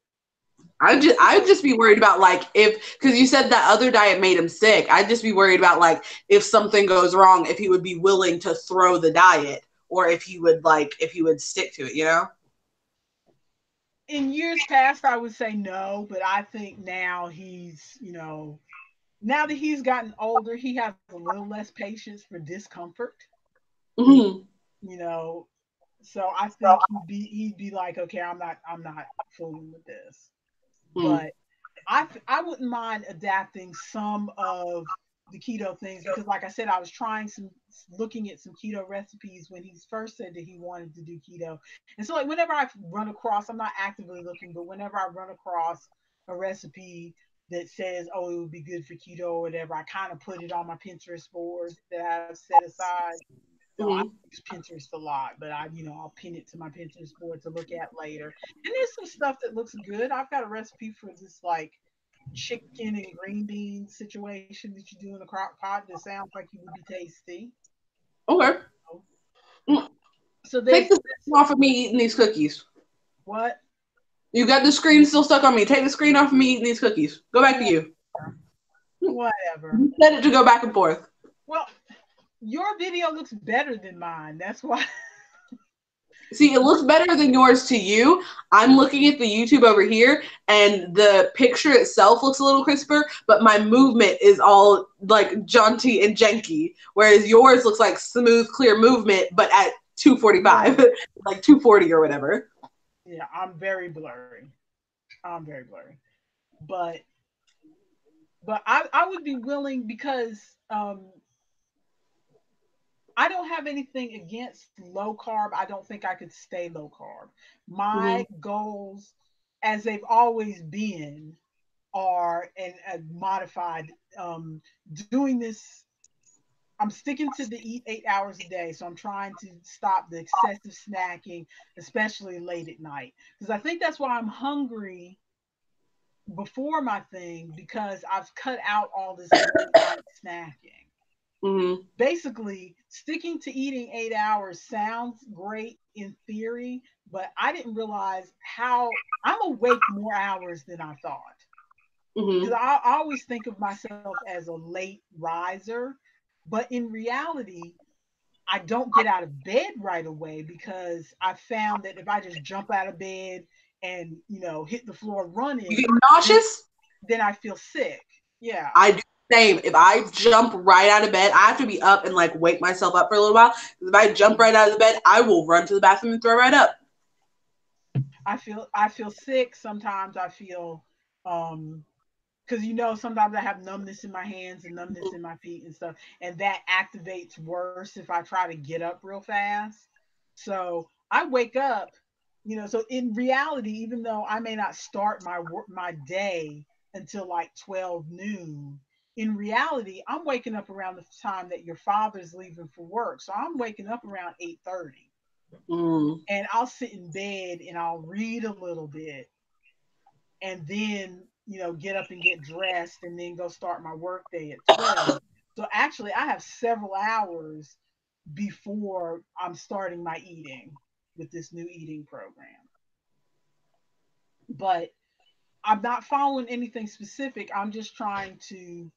I'd just be worried about like if because you said that other diet made him sick. I'd just be worried about like if something goes wrong, if he would be willing to throw the diet or if he would stick to it, you know? In years past, I would say no, but I think now he's, now that he's gotten older, he has a little less patience for discomfort, Mm-hmm. you know. So I think he'd be like, okay, I'm not fooling with this. Mm-hmm. But I wouldn't mind adapting some of the keto things because, like I said, I was looking at some keto recipes when he first said that he wanted to do keto, and so like whenever I run across, I'm not actively looking, but whenever I run across a recipe that says, oh, it would be good for keto or whatever, I kind of put it on my Pinterest board that I have set aside. So I Mm-hmm. use Pinterest a lot, but I'll pin it to my Pinterest board to look at later. And there's some stuff that looks good. I've got a recipe for this like chicken and green bean situation that you do in a crock pot that sounds like it would be tasty. Okay. Oh, Mm. so Take there's the screen off of me eating these cookies. what? You got the screen still stuck on me. Take the screen off of me eating these cookies. Go back to Whatever. you. Whatever. You said it to go back and forth. Well, your video looks better than mine. That's why. See, it looks better than yours to you. I'm looking at the YouTube over here, and the picture itself looks a little crisper, but my movement is all like jaunty and janky, whereas yours looks like smooth, clear movement, but at 245, Right. like 240 or whatever. Yeah, I'm very blurry. I'm very blurry. But I would be willing because I don't have anything against low carb. I don't think I could stay low carb. Mm-hmm. My goals, as they've always been, are and modified. Doing this, I'm sticking to the eat 8 hours a day. So I'm trying to stop the excessive snacking, especially late at night, because I think that's why I'm hungry before my thing because I've cut out all this late night snacking. Mm-hmm. Basically, sticking to eating 8 hours sounds great in theory, but I didn't realize how I'm awake more hours than I thought. Because Mm-hmm. I always think of myself as a late riser, but in reality, I don't get out of bed right away because I found that if I just jump out of bed and hit the floor You running, get then nauseous? then I feel sick. Yeah, I do the same. If I jump right out of bed, I have to be up and like wake myself up for a little while. If I jump right out of the bed, I will run to the bathroom and throw right up. I feel sick. Sometimes I feel because sometimes I have numbness in my hands and numbness in my feet and stuff, and that activates worse if I try to get up real fast. So I wake up, so in reality, even though I may not start my day until like 12 noon, in reality, I'm waking up around the time that your father's leaving for work. So I'm waking up around 8:30, Mm. and I'll sit in bed and I'll read a little bit and then get up and get dressed and then go start my work day at 12. So actually I have several hours before I'm starting my eating with this new eating program. But I'm not following anything specific. I'm just trying to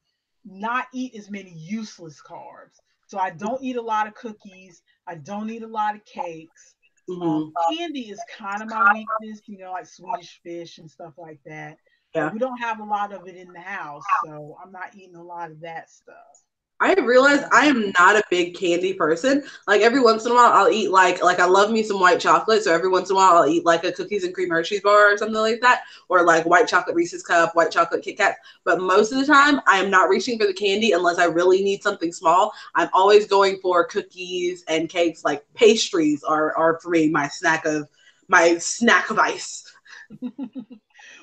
not eat as many useless carbs. So I don't eat a lot of cookies. I don't eat a lot of cakes. Mm-hmm. Candy is kind of my weakness, like Swedish fish and stuff like that. But Yeah. we don't have a lot of it in the house, so I'm not eating a lot of that stuff. I realize I Um, am not a big candy person. Like every once in a while, I'll eat like I love me some white chocolate. So every once in a while, I'll eat like a cookies and cream Hershey's bar or something like that, or like white chocolate Reese's cup, white chocolate Kit Kat. But most of the time, I am not reaching for the candy unless I really need something small. I'm always going for cookies and cakes. Like pastries are for me my snack of ice.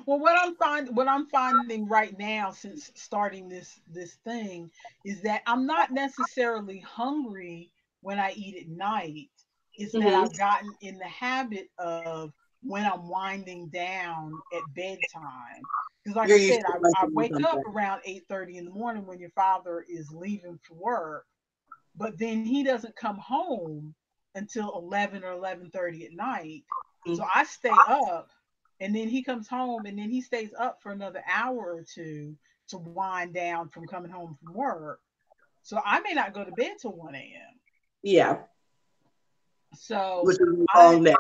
well, what I'm finding right now since starting this thing is that I'm not necessarily hungry when I eat at night. It's that Mm-hmm. I've gotten in the habit of when I'm winding down at bedtime. Because like I You're said, used to I liking wake up something. around 8:30 in the morning when your father is leaving for work, but then he doesn't come home until 11 or 11:30 at night. So I stay up and then he comes home, and then he stays up for another hour or two to wind down from coming home from work. So I may not go to bed till 1 a.m. Yeah. So Which is a I long day.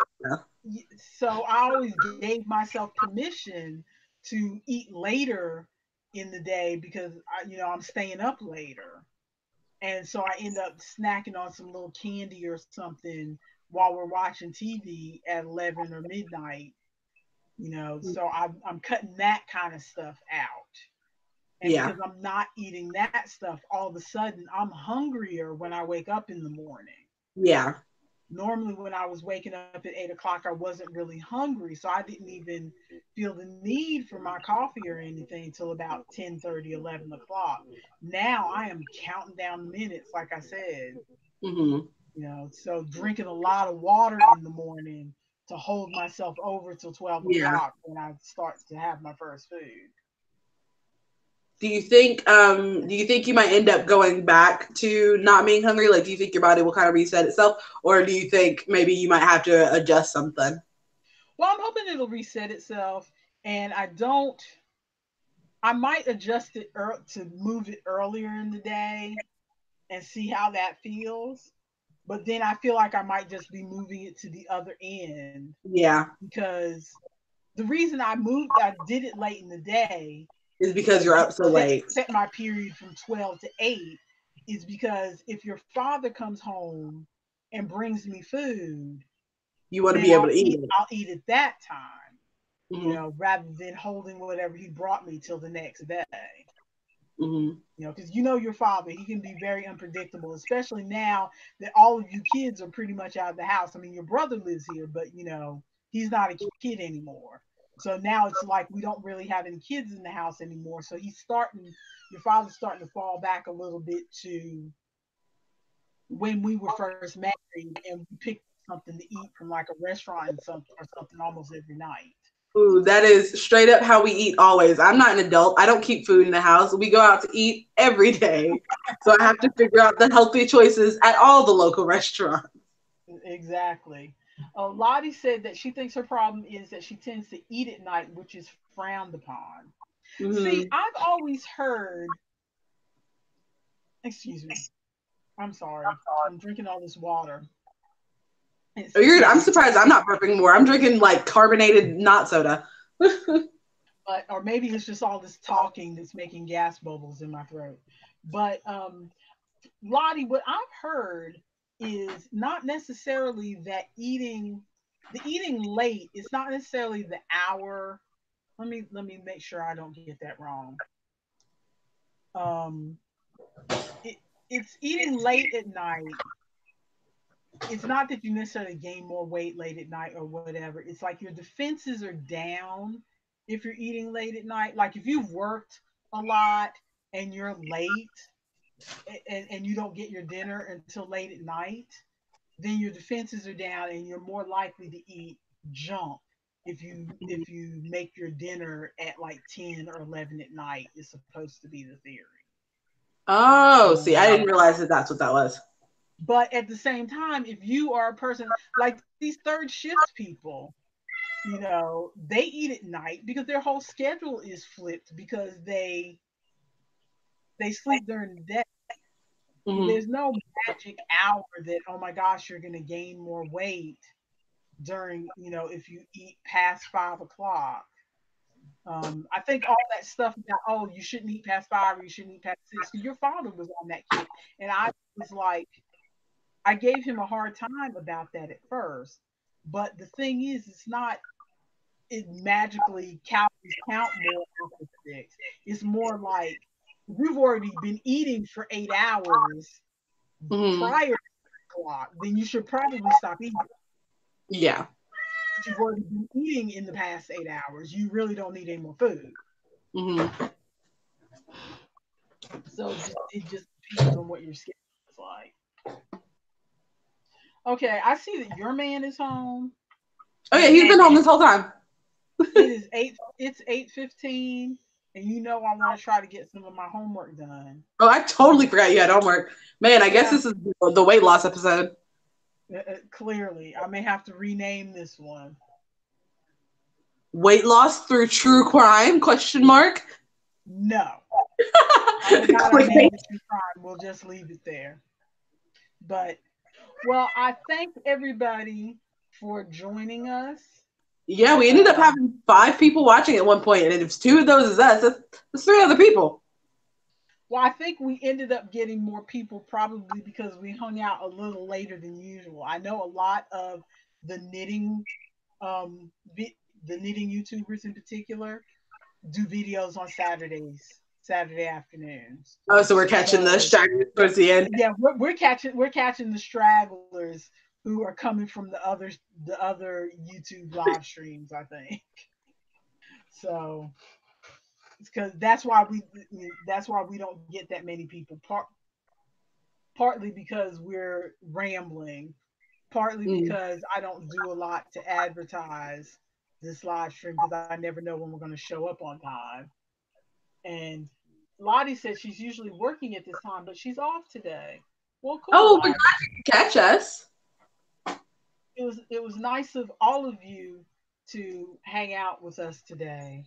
so I always gave myself permission to eat later in the day because I'm staying up later. And so I end up snacking on some little candy or something while we're watching TV at 11 or midnight. So I'm cutting that kind of stuff out. And Yeah. because I'm not eating that stuff, all of a sudden I'm hungrier when I wake up in the morning. Yeah. Normally, when I was waking up at 8 o'clock, I wasn't really hungry. So I didn't even feel the need for my coffee or anything until about 10:30, 11 o'clock. Now I am counting down the minutes, like I said, Mm-hmm. so drinking a lot of water in the morning to hold myself over till 12 Yeah. o'clock when I start to have my first food. Do you think you might end up going back to not being hungry? Like, do you think your body will kind of reset itself, or do you think maybe you might have to adjust something? Well, I'm hoping it'll reset itself, and I might adjust it to move it earlier in the day and see how that feels. But then I feel like I might just be moving it to the other end Yeah. because the reason I did it late in the day Is because you're up so set, late. set my period from 12 to 8 is because if your father comes home and brings me food, You want to then be able to eat it. I'll eat at that time, Mm-hmm. rather than holding whatever he brought me till the next day. Mm-hmm. Because your father, he can be very unpredictable, especially now that all of you kids are pretty much out of the house. I mean, your brother lives here, but he's not a kid anymore. So now it's like we don't really have any kids in the house anymore. So your father's starting to fall back a little bit to when we were first married and we picked something to eat from like a restaurant or something almost every night. Ooh, that is straight up how we eat always. I'm not an adult. I don't keep food in the house. We go out to eat every day. So I have to figure out the healthy choices at all the local restaurants. Exactly. Lottie said that she thinks her problem is that she tends to eat at night, which is frowned upon. See, Mm-hmm. I've always heard, excuse me, I'm sorry, I'm drinking all this water. Oh, I'm surprised I'm not burping more. I'm drinking like carbonated not soda. Or maybe it's just all this talking that's making gas bubbles in my throat. But Lottie, what I've heard is not necessarily that the eating late. It's not necessarily the hour. Let me make sure I don't get that wrong. Um, it, it's eating late at night. It's not that you necessarily gain more weight late at night or whatever. It's like your defenses are down if you're eating late at night. Like if you've worked a lot and you're late and you don't get your dinner until late at night, then your defenses are down and you're more likely to eat junk if you make your dinner at like 10 or 11 at night is supposed to be the theory. Oh, see, I didn't Um, realize that that's what that was. but at the same time, if you are a person like these third shift people, they eat at night because their whole schedule is flipped because they sleep during the day. Mm-hmm. There's no magic hour that, oh my gosh, you're going to gain more weight during, if you eat past 5 o'clock. I think all that stuff about, oh, you shouldn't eat past 5 or you shouldn't eat past 6. Your father was on that kick. And I was like, I gave him a hard time about that at first. But the thing is, it's not, it magically calories count more after 6. It's more like we've already been eating for 8 hours Mm-hmm. prior to the clock, then you should probably stop eating. Yeah. But you've already been eating in the past 8 hours. You really don't need any more food. Mm-hmm. So it just depends on what your schedule is like. Okay, I see that your man is home, Oh yeah, he's and been home this whole time. it's 8:15, and I want to try to get some of my homework done. Oh, I totally forgot you had homework. Man, I guess Yeah, this is the weight loss episode. clearly, I may have to rename this one. Weight loss through true crime? Question mark. No. I forgot I named it true crime. We'll just leave it there. But well, I thank everybody for joining us. Yeah, we ended up having 5 people watching at one point, and if 2 of those is us, that's 3 other people. Well, I think we ended up getting more people probably because we hung out a little later than usual. I know a lot of the knitting, the knitting YouTubers in particular, do videos on Saturday afternoons. Oh, so we're catching the stragglers towards the end. Yeah, we're catching the stragglers who are coming from the other YouTube live streams, I think. So because that's why we don't get that many people. Partly because we're rambling, partly because I don't do a lot to advertise this live stream because I never know when we're going to show up on time. And Lottie said she's usually working at this time, but she's off today. Well, cool. Oh, we're glad you can catch us. It was nice of all of you to hang out with us today.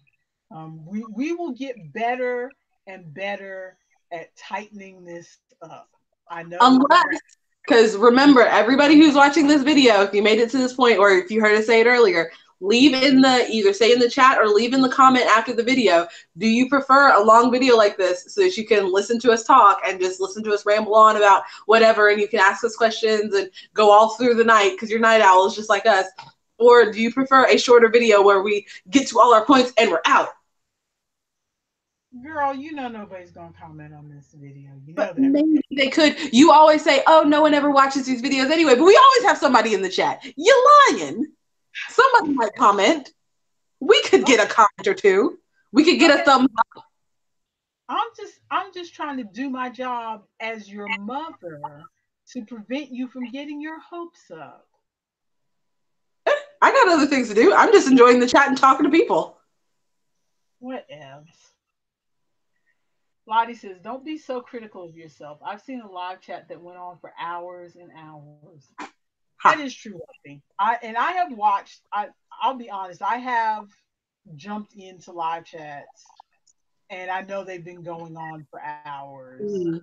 We will get better and better at tightening this up. I know. Unless, because remember, everybody who's watching this video, if you made it to this point, or if you heard us say it earlier, leave in the, either say in the chat or leave in the comment after the video, do you prefer a long video like this so that you can listen to us talk and just listen to us ramble on about whatever, and you can ask us questions and go all through the night because you're night owls just like us? Or do you prefer a shorter video where we get to all our points and we're out? Girl, you know nobody's gonna comment on this video. You know But that. maybe they could. You always say, oh, no one ever watches these videos anyway, but we always have somebody in the chat. You're lying. Somebody might comment. We could get a comment or two. We could get a thumbs up. I'm just trying to do my job as your mother to prevent you from getting your hopes up. I got other things to do. I'm just enjoying the chat and talking to people. Whatever. Lottie says, don't be so critical of yourself. I've seen a live chat that went on for hours and hours. That is true, Lottie. I have watched, I'll be honest, I have jumped into live chats and I know they've been going on for hours.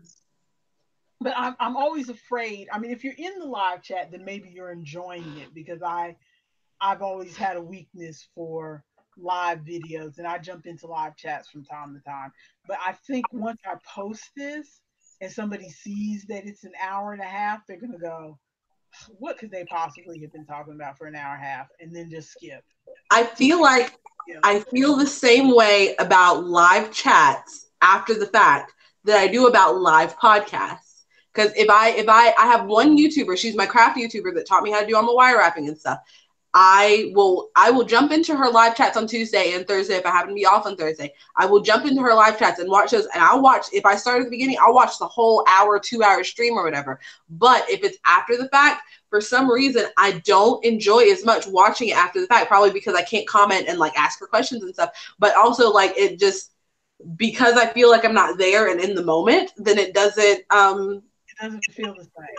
But I'm always afraid. I mean, if you're in the live chat, then maybe you're enjoying it because I've always had a weakness for live videos and I jump into live chats from time to time. But I think once I post this and somebody sees that it's an hour and a half, they're going to go, what could they possibly have been talking about for an hour and a half, and then just skip. I feel like I feel the same way about live chats after the fact that I do about live podcasts. Because if I have one YouTuber, she's my craft YouTuber that taught me how to do all my wire wrapping and stuff. I will jump into her live chats on Tuesday and Thursday if I happen to be off on Thursday. I will jump into her live chats and watch those, and I'll watch, if I start at the beginning, I'll watch the whole hour, 2-hour stream or whatever. But if it's after the fact, for some reason, I don't enjoy as much watching it after the fact, probably because I can't comment and like ask for questions and stuff. But also like it just, because I feel like I'm not there and in the moment, then it doesn't feel the same.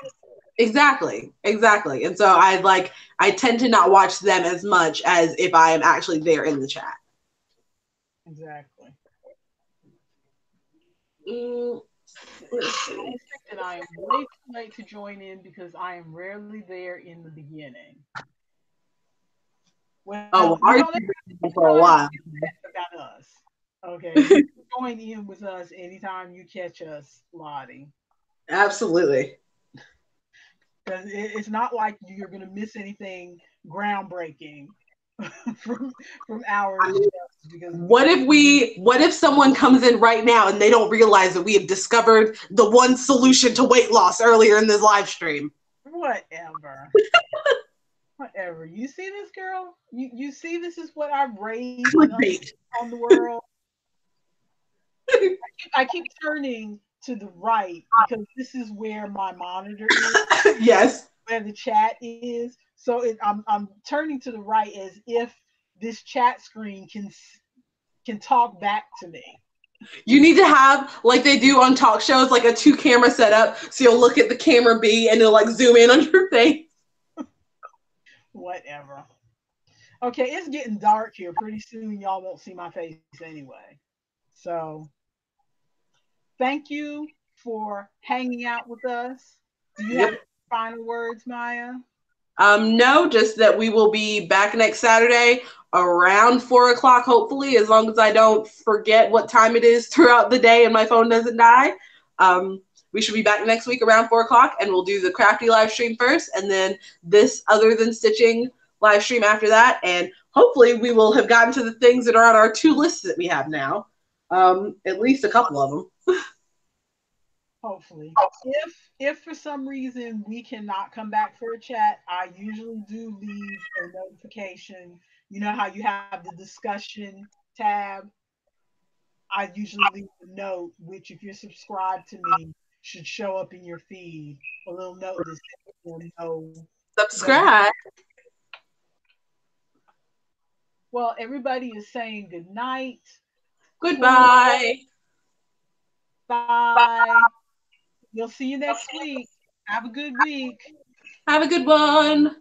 Exactly. And so I tend to not watch them as much as if I am actually there in the chat. Exactly. And I am way too late to join in because I am rarely there in the beginning. Well, for a while. About us. Okay. You join in with us anytime you catch us, Lottie. Absolutely. Because it's not like you're going to miss anything groundbreaking from hours. Because what if someone comes in right now and they don't realize that we have discovered the one solution to weight loss earlier in this live stream? Whatever. Whatever. You see this, girl? You see this is what I've raised on the world? I keep turning to the right because this is where my monitor is. Yes. Where the chat is. So I'm turning to the right as if this chat screen can talk back to me. You need to have, like they do on talk shows, like a 2-camera setup. So you'll look at the camera B and it'll like zoom in on your face. Whatever. Okay, it's getting dark here. Pretty soon, y'all won't see my face anyway. So, thank you for hanging out with us. Do you have Yep. any final words, Maya? No, just that we will be back next Saturday around 4 o'clock, hopefully, as long as I don't forget what time it is throughout the day and my phone doesn't die. We should be back next week around 4 o'clock, and we'll do the crafty live stream first, and then this other than stitching live stream after that. And hopefully, we will have gotten to the things that are on our two lists that we have now. At least a couple of them. Hopefully. If for some reason we cannot come back for a chat, I usually do leave a notification. You know how you have the discussion tab? I usually leave a note, which if you're subscribed to me, should show up in your feed. A little note that says no. Subscribe. Well, everybody is saying good night. Cool. Goodbye. Bye. We'll see you next week. Have a good week. Have a good one.